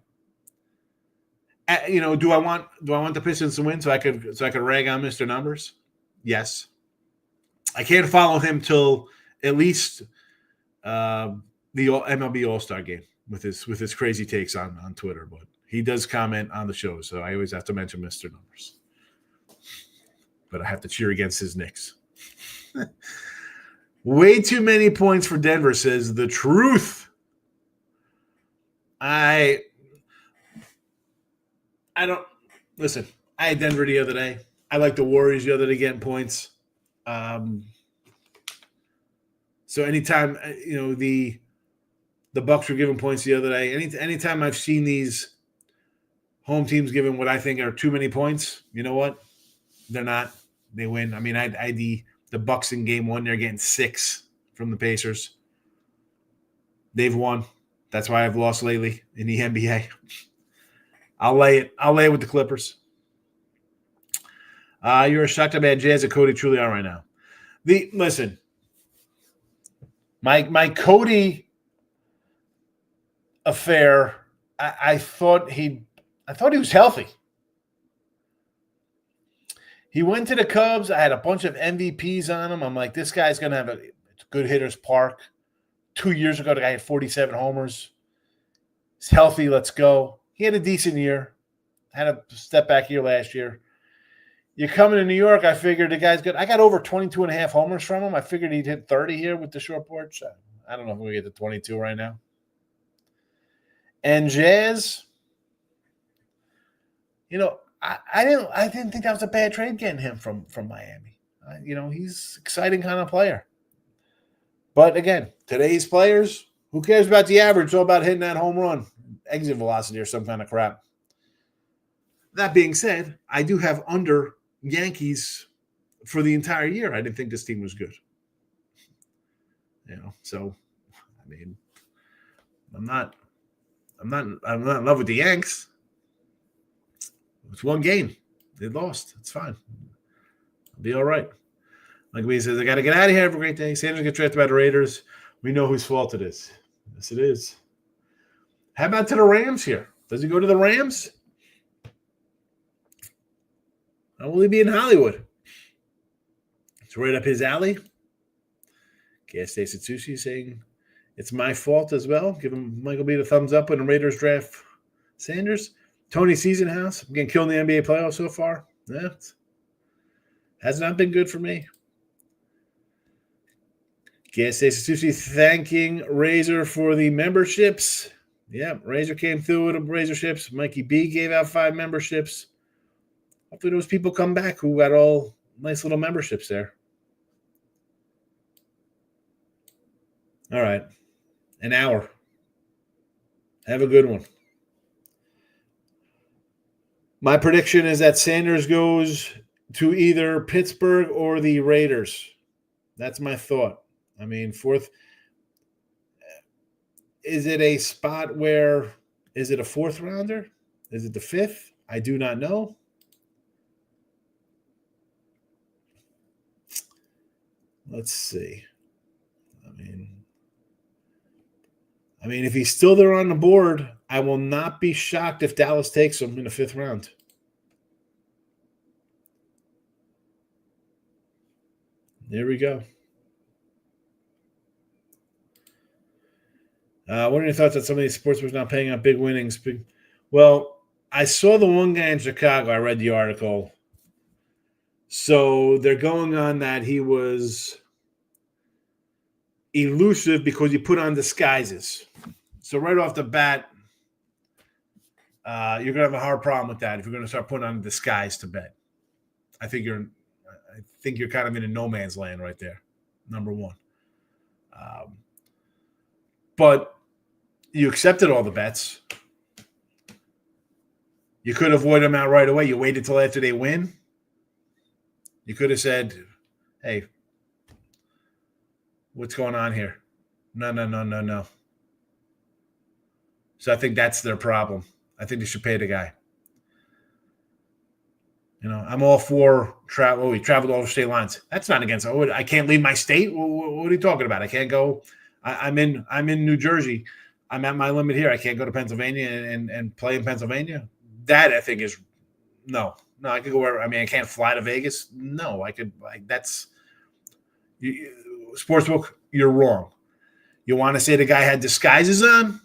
Do I want the Pistons to win so I could rag on Mr. Numbers? Yes. I can't follow him till at least the MLB All-Star game with his crazy takes on Twitter, but he does comment on the show, so I always have to mention Mr. Numbers. But I have to cheer against his Knicks. Way too many points for Denver, says the truth. I don't listen. I had Denver the other day. I like the Warriors the other day getting points. So anytime the Bucks were giving points the other day, anytime I've seen these home teams giving what I think are too many points, you know what? They're not. They win. I mean, I the Bucks in game 1, they're getting 6 from the Pacers. They've won. That's why I've lost lately in the NBA. I'll lay it with the Clippers. You're shocked how bad Jazz and Cody truly are right now. Listen, my Cody affair, I thought he was healthy. He went to the Cubs. I had a bunch of MVPs on him. I'm like, this guy's going to have a good hitter's park. 2 years ago, the guy had 47 homers. He's healthy. Let's go. He had a decent year. Had a step back year last year. You're coming to New York, I figured the guy's good. I got over 22 and a half homers from him. I figured he'd hit 30 here with the short porch. I don't know if we're going to get to 22 right now. And Jazz, I didn't think that was a bad trade getting him from Miami. He's an exciting kind of player. But again, today's players, who cares about the average? It's all about hitting that home run, exit velocity or some kind of crap. That being said, I do have under Yankees for the entire year. I didn't think this team was good. So I mean, I'm not in love with the Yanks. It's one game. They lost. It's fine. I'll be all right. Like we says, I got to get out of here. Have a great day. Sanders get drafted by the Raiders. We know whose fault it is. Yes, it is. How about to the Rams here? Does he go to the Rams? Or will he be in Hollywood? It's right up his alley. Gas Station Sushi saying it's my fault as well. Give him Michael B the thumbs up when the Raiders draft Sanders. Tony Season House. I'm getting killed in the NBA playoffs so far. That has not been good for me. Gas Station Sushi thanking Razor for the memberships. Yeah, Razor came through with the Razorships. Mikey B gave out 5 memberships. Hopefully those people come back who got all nice little memberships there. All right. An hour. Have a good one. My prediction is that Sanders goes to either Pittsburgh or the Raiders. That's my thought. I mean, fourth. Is it a spot where, is it a 4th rounder? Is it the 5th? I do not know. Let's see. I mean, if he's still there on the board, I will not be shocked if Dallas takes him in the 5th round. There we go. What are your thoughts on some of these sportsbooks not paying out big winnings? Well, I saw the one guy in Chicago. I read the article. So they're going on that he was elusive because he put on disguises. So right off the bat, you're going to have a hard problem with that if you're going to start putting on a disguise to bet. I think you're kind of in a no man's land right there, number one. But you accepted all the bets. You could avoid them out right away. You waited till after they win. You could have said, hey, what's going on here? No. So I think that's their problem. I think they should pay the guy. I'm all for travel. He traveled over state lines. That's not against. I can't leave my state. What are you talking about? I can't go. I'm in New Jersey. I'm at my limit here. I can't go to Pennsylvania and play in Pennsylvania. That I think is no. I could go where. I mean, I can't fly to Vegas. No, I could. That's sportsbook. You're wrong. You want to say the guy had disguises on?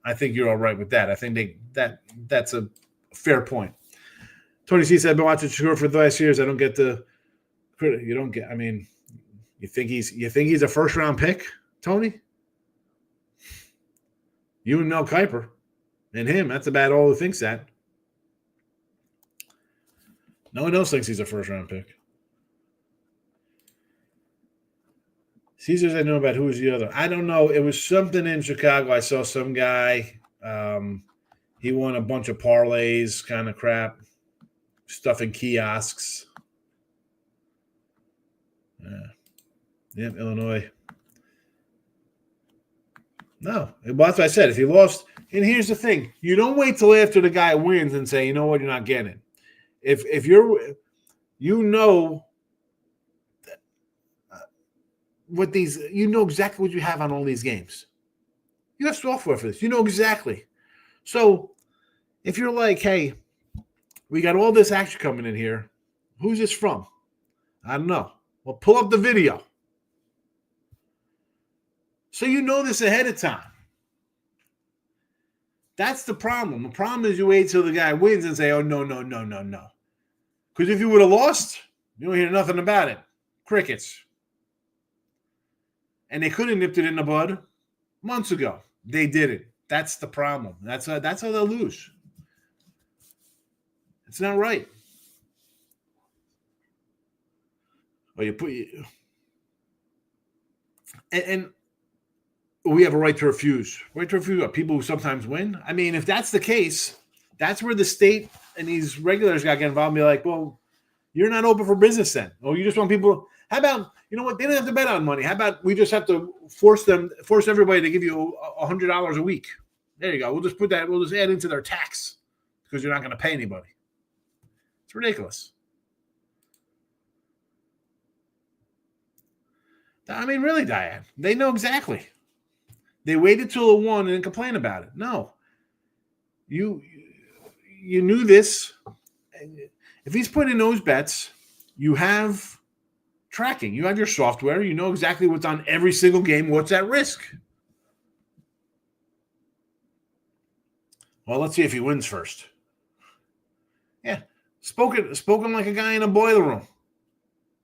I think you're all right with that. I think that's a fair point. Tony C said, "I've been watching Shakur for the last years. I don't get the credit. You don't get. I mean, you think he's a first round pick, Tony? You and Mel Kiper and him. That's about all who thinks that. No one else thinks he's a first-round pick. Caesars, I know about. Who was the other? I don't know. It was something in Chicago. I saw some guy. He won a bunch of parlays, kind of crap, stuff in kiosks. Yep, Illinois. No, well, that's what I said. If you lost, and here's the thing: you don't wait till after the guy wins and say, "You know what? You're not getting it." If you're, what these, exactly what you have on all these games. You have software for this. You know exactly. So if you're like, "Hey, we got all this action coming in here. Who's this from?" I don't know. Well, pull up the video. So you know this ahead of time. That's the problem. The problem is you wait till the guy wins and say, "Oh, no. Because if you would have lost, you don't hear nothing about it. Crickets. And they could have nipped it in the bud months ago. They didn't. That's the problem. That's how they'll lose. It's not right. Well, and we have a right to refuse. Right to refuse people who sometimes win. I mean, if that's the case, that's where the state and these regulators got to get involved and be like, "Well, you're not open for business then. Oh, you just want people. How about, you know what? They don't have to bet on money. How about we just have to force everybody to give you $100 a week? There you go. We'll just add into their tax because you're not going to pay anybody." It's ridiculous. I mean, really, Diane, they know exactly. They waited till it won and then complain about it. No. You knew this. If he's putting in those bets, you have tracking. You have your software. You know exactly what's on every single game, what's at risk. Well, let's see if he wins first. Yeah. Spoken like a guy in a boiler room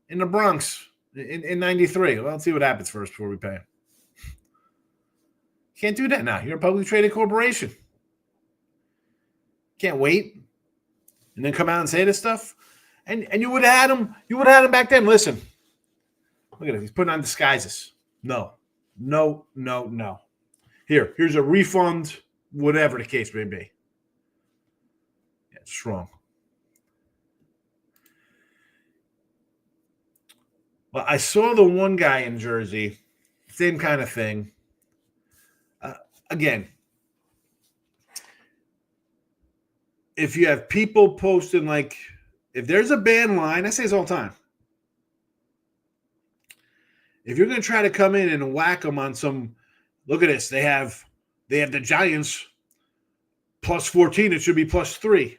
in the Bronx in 93. Well, let's see what happens first before we pay him. Can't do that now. You're a publicly traded corporation. Can't wait and then come out and say this stuff. And you would have had him. You would have had him back then. Listen, look at him. He's putting on disguises. No. Here's a refund, whatever the case may be. Yeah, it's wrong. Well, I saw the one guy in Jersey, same kind of thing. Again, if you have people posting, like, if there's a ban line, I say this all the time. If you're going to try to come in and whack them on some, look at this, they have the Giants plus 14, it should be plus 3.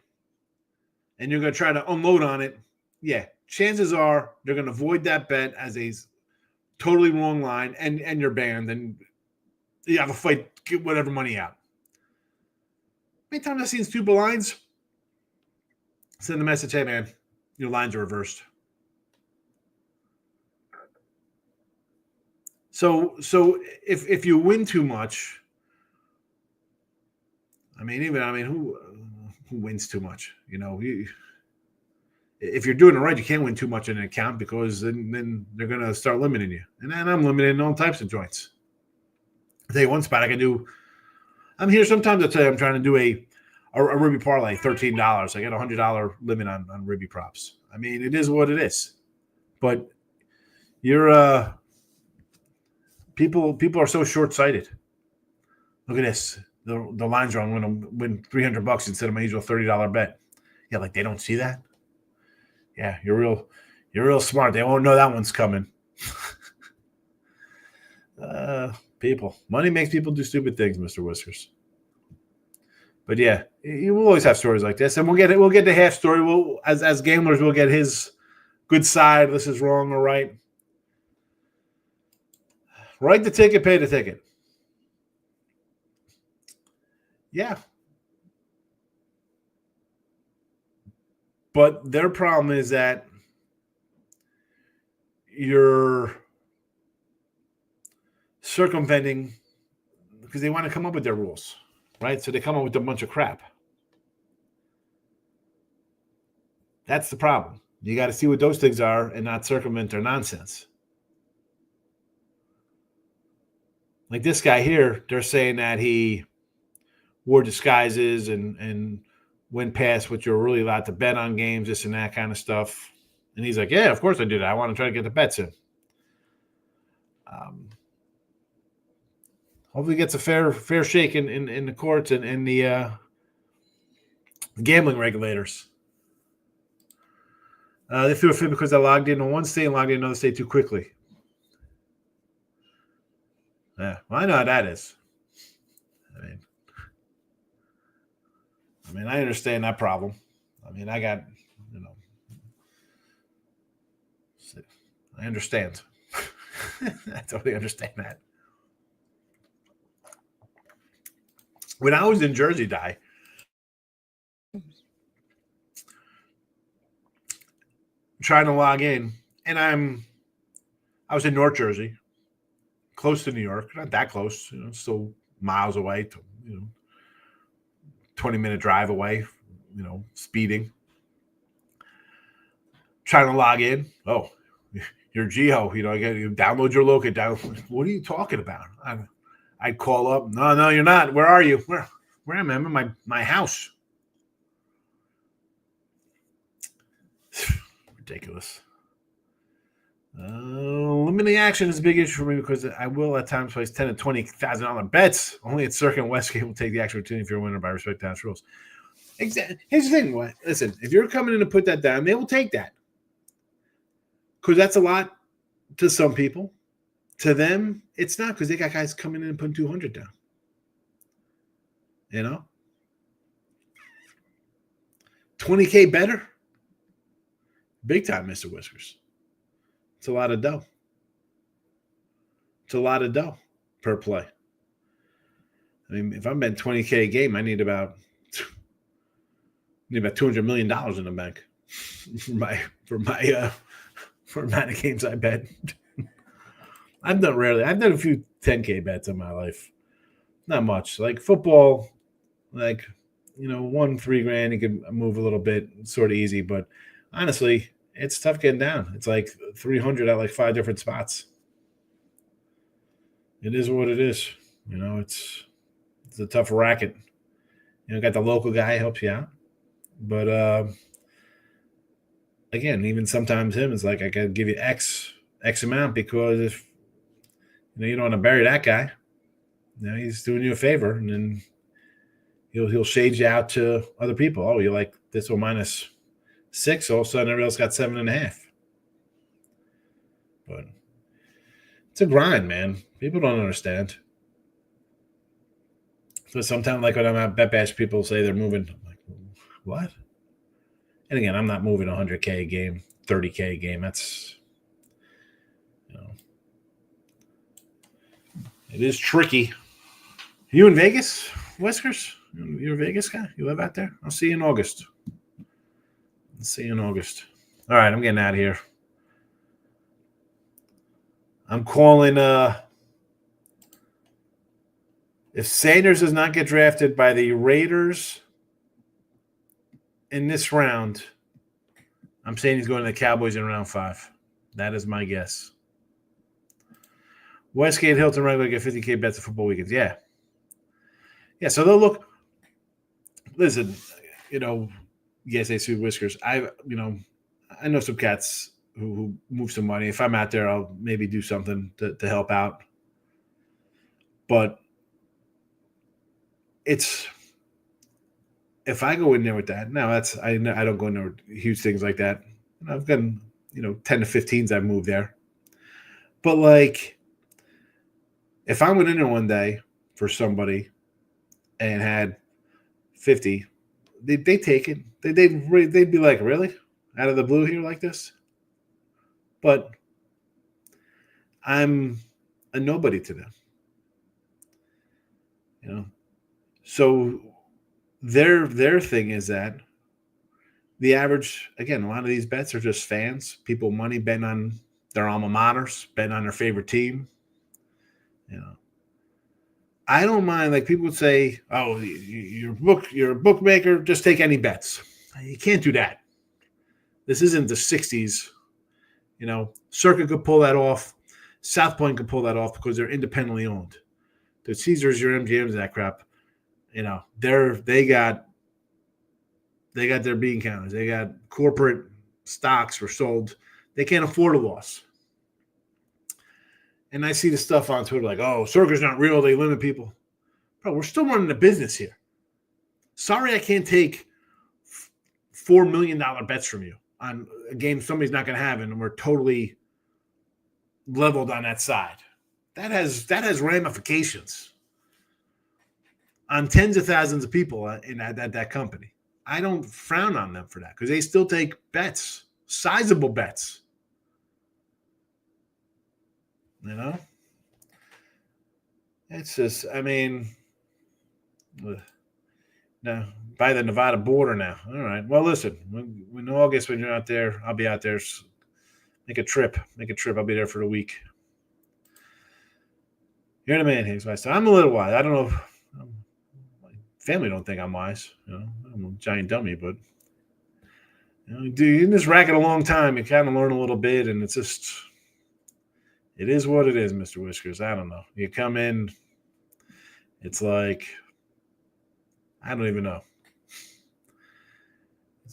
And you're going to try to unload on it. Yeah, chances are they're going to void that bet as a totally wrong line, and you're banned, and you have a fight, get whatever money out. How many times I've seen stupid lines? Send a message, "Hey man, your lines are reversed." So if you win too much, who wins too much? If you're doing it right, you can't win too much in an account because then they're going to start limiting you. And then I'm limiting all types of joints. I'll tell you one spot I can do. I'm here sometimes. I'll tell you I'm trying to do a Ruby parlay, $13. I get a $100 limit on Ruby props. I mean, it is what it is. But you're people are so short-sighted. Look at this. The line's wrong. I'm going to win $300 instead of my usual $30 bet. Yeah, like they don't see that. Yeah, you're real smart. They won't know that one's coming. People. Money makes people do stupid things, Mr. Whiskers. But yeah, you will always have stories like this, and we'll get the half story. We'll as gamblers, we'll get his good side. This is wrong or right. Write the ticket, pay the ticket. Yeah. But their problem is that you're circumventing because they want to come up with their rules, right? So they come up with a bunch of crap. That's the problem. You got to see what those things are and not circumvent their nonsense. Like this guy here, they're saying that he wore disguises and went past what you're really allowed to bet on games, this and that kind of stuff. And he's like, yeah, of course I do that. I want to try to get the bets in. Hopefully he gets a fair shake in the courts and the gambling regulators. They threw a fit because they logged in one state and logged in another state too quickly. Yeah, well, I know how that is. I mean, I understand that problem. I mean, I got, I understand. I totally understand that. When I was in Jersey, trying to log in, and I was in North Jersey, close to New York, not that close, still miles away, 20-minute drive away, speeding. Trying to log in. Oh, your Geo, you download your locate. What are you talking about? I'd call up. No, you're not. Where are you? Where am I? I'm in my house. Ridiculous. Limiting action is a big issue for me because I will at times place $10,000 to $20,000 bets. Only at Circuit and Westgate will take the actual opportunity if you're a winner by respect to house rules. Exactly. Here's the thing. Listen, if you're coming in to put that down, they will take that. Because that's a lot to some people. To them, it's not because they got guys coming in and putting 200 down. $20K better? Big time, Mr. Whiskers. It's a lot of dough. It's a lot of dough per play. I mean, if I'm betting $20K a game, I need about $200 million in the bank for amount of games I bet. I've done a few 10K bets in my life. Not much. Like football, $1 $3,000, you can move a little bit, sort of easy. But honestly, it's tough getting down. It's like 300 at like 5 different spots. It is what it is. It's a tough racket. Got the local guy helps you out. But again, even sometimes him is like, I got to give you X amount because if you don't want to bury that guy, he's doing you a favor, and then he'll shade you out to other people. Oh, you like this one -6? All of a sudden, everybody else got 7.5. But it's a grind, man. People don't understand. So sometimes, like when I'm at Bet Bash, people say they're moving. I'm like, what? And again, I'm not moving 100K a game, 30K a game. That's, it is tricky. You in Vegas, Whiskers? You're a Vegas guy? You live out there? I'll see you in August. All right, I'm getting out of here. I'm calling if Sanders does not get drafted by the Raiders in this round, I'm saying he's going to the Cowboys in round 5. That is my guess. Westgate, Hilton, regular get 50K bets at football weekends. Yeah. So they'll look. Listen, yes, they sued Whiskers. I know some cats who move some money. If I'm out there, I'll maybe do something to help out. But it's if I go in there with that. Now I don't go in there with huge things like that. I've gotten 10 to 15s. I've moved there, but like if I went in there one day for somebody and had 50, they take it. They'd be like, really? Out of the blue here like this? But I'm a nobody to them. So their thing is that the average, again, a lot of these bets are just fans, people money betting on their alma maters, betting on their favorite team. I don't mind. Like people would say, "Oh, you're a bookmaker. Just take any bets." You can't do that. This isn't the 60s. Circuit could pull that off. South Point could pull that off because they're independently owned. The Caesars, your MGMs, that crap. They got their bean counters. They got corporate stocks were sold. They can't afford a loss. And I see the stuff on Twitter like, oh, Circa's not real. They limit people. Bro, we're still running a business here. Sorry I can't take $4 million bets from you on a game somebody's not going to have, and we're totally leveled on that side. That has ramifications on tens of thousands of people in that company. I don't frown on them for that because they still take bets, sizable bets. It's just, no, by the Nevada border now. All right. Well, listen, when August, when you're out there, I'll be out there. Make a trip. I'll be there for the week. You're the man, Hayes. So I'm a little wise. I don't know. My family don't think I'm wise. I'm a giant dummy, but in this racket a long time, you kind of learn a little bit, and it's just, it is what it is, Mr. Whiskers. I don't know. You come in, it's like, I don't even know.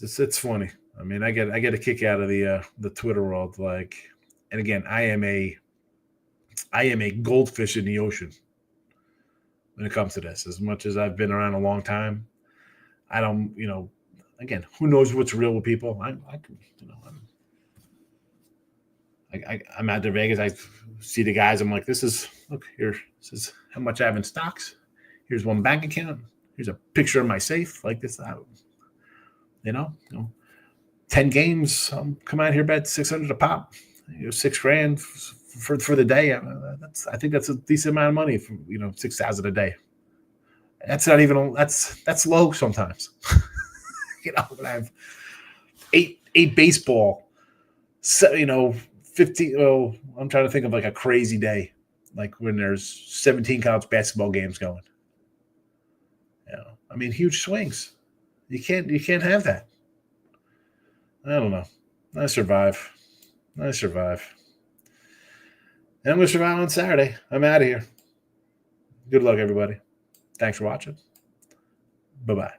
It's funny. I get a kick out of the Twitter world. Like, and again, I am a goldfish in the ocean when it comes to this. As much as I've been around a long time, I don't, again, who knows what's real with people? I'm out there Vegas. I see the guys. I'm like, this is how much I have in stocks. Here's one bank account. Here's a picture of my safe. Like this, 10 games. Come out here, bet $600 a pop. $6,000 for the day. I think that's a decent amount of money for $6,000 a day. That's not even that's low sometimes. When I have eight baseball, 15. Oh, I'm trying to think of like a crazy day, like when there's 17 college basketball games going. Huge swings. You can't have that. I don't know. I survive. And I'm going to survive on Saturday. I'm out of here. Good luck, everybody. Thanks for watching. Bye-bye.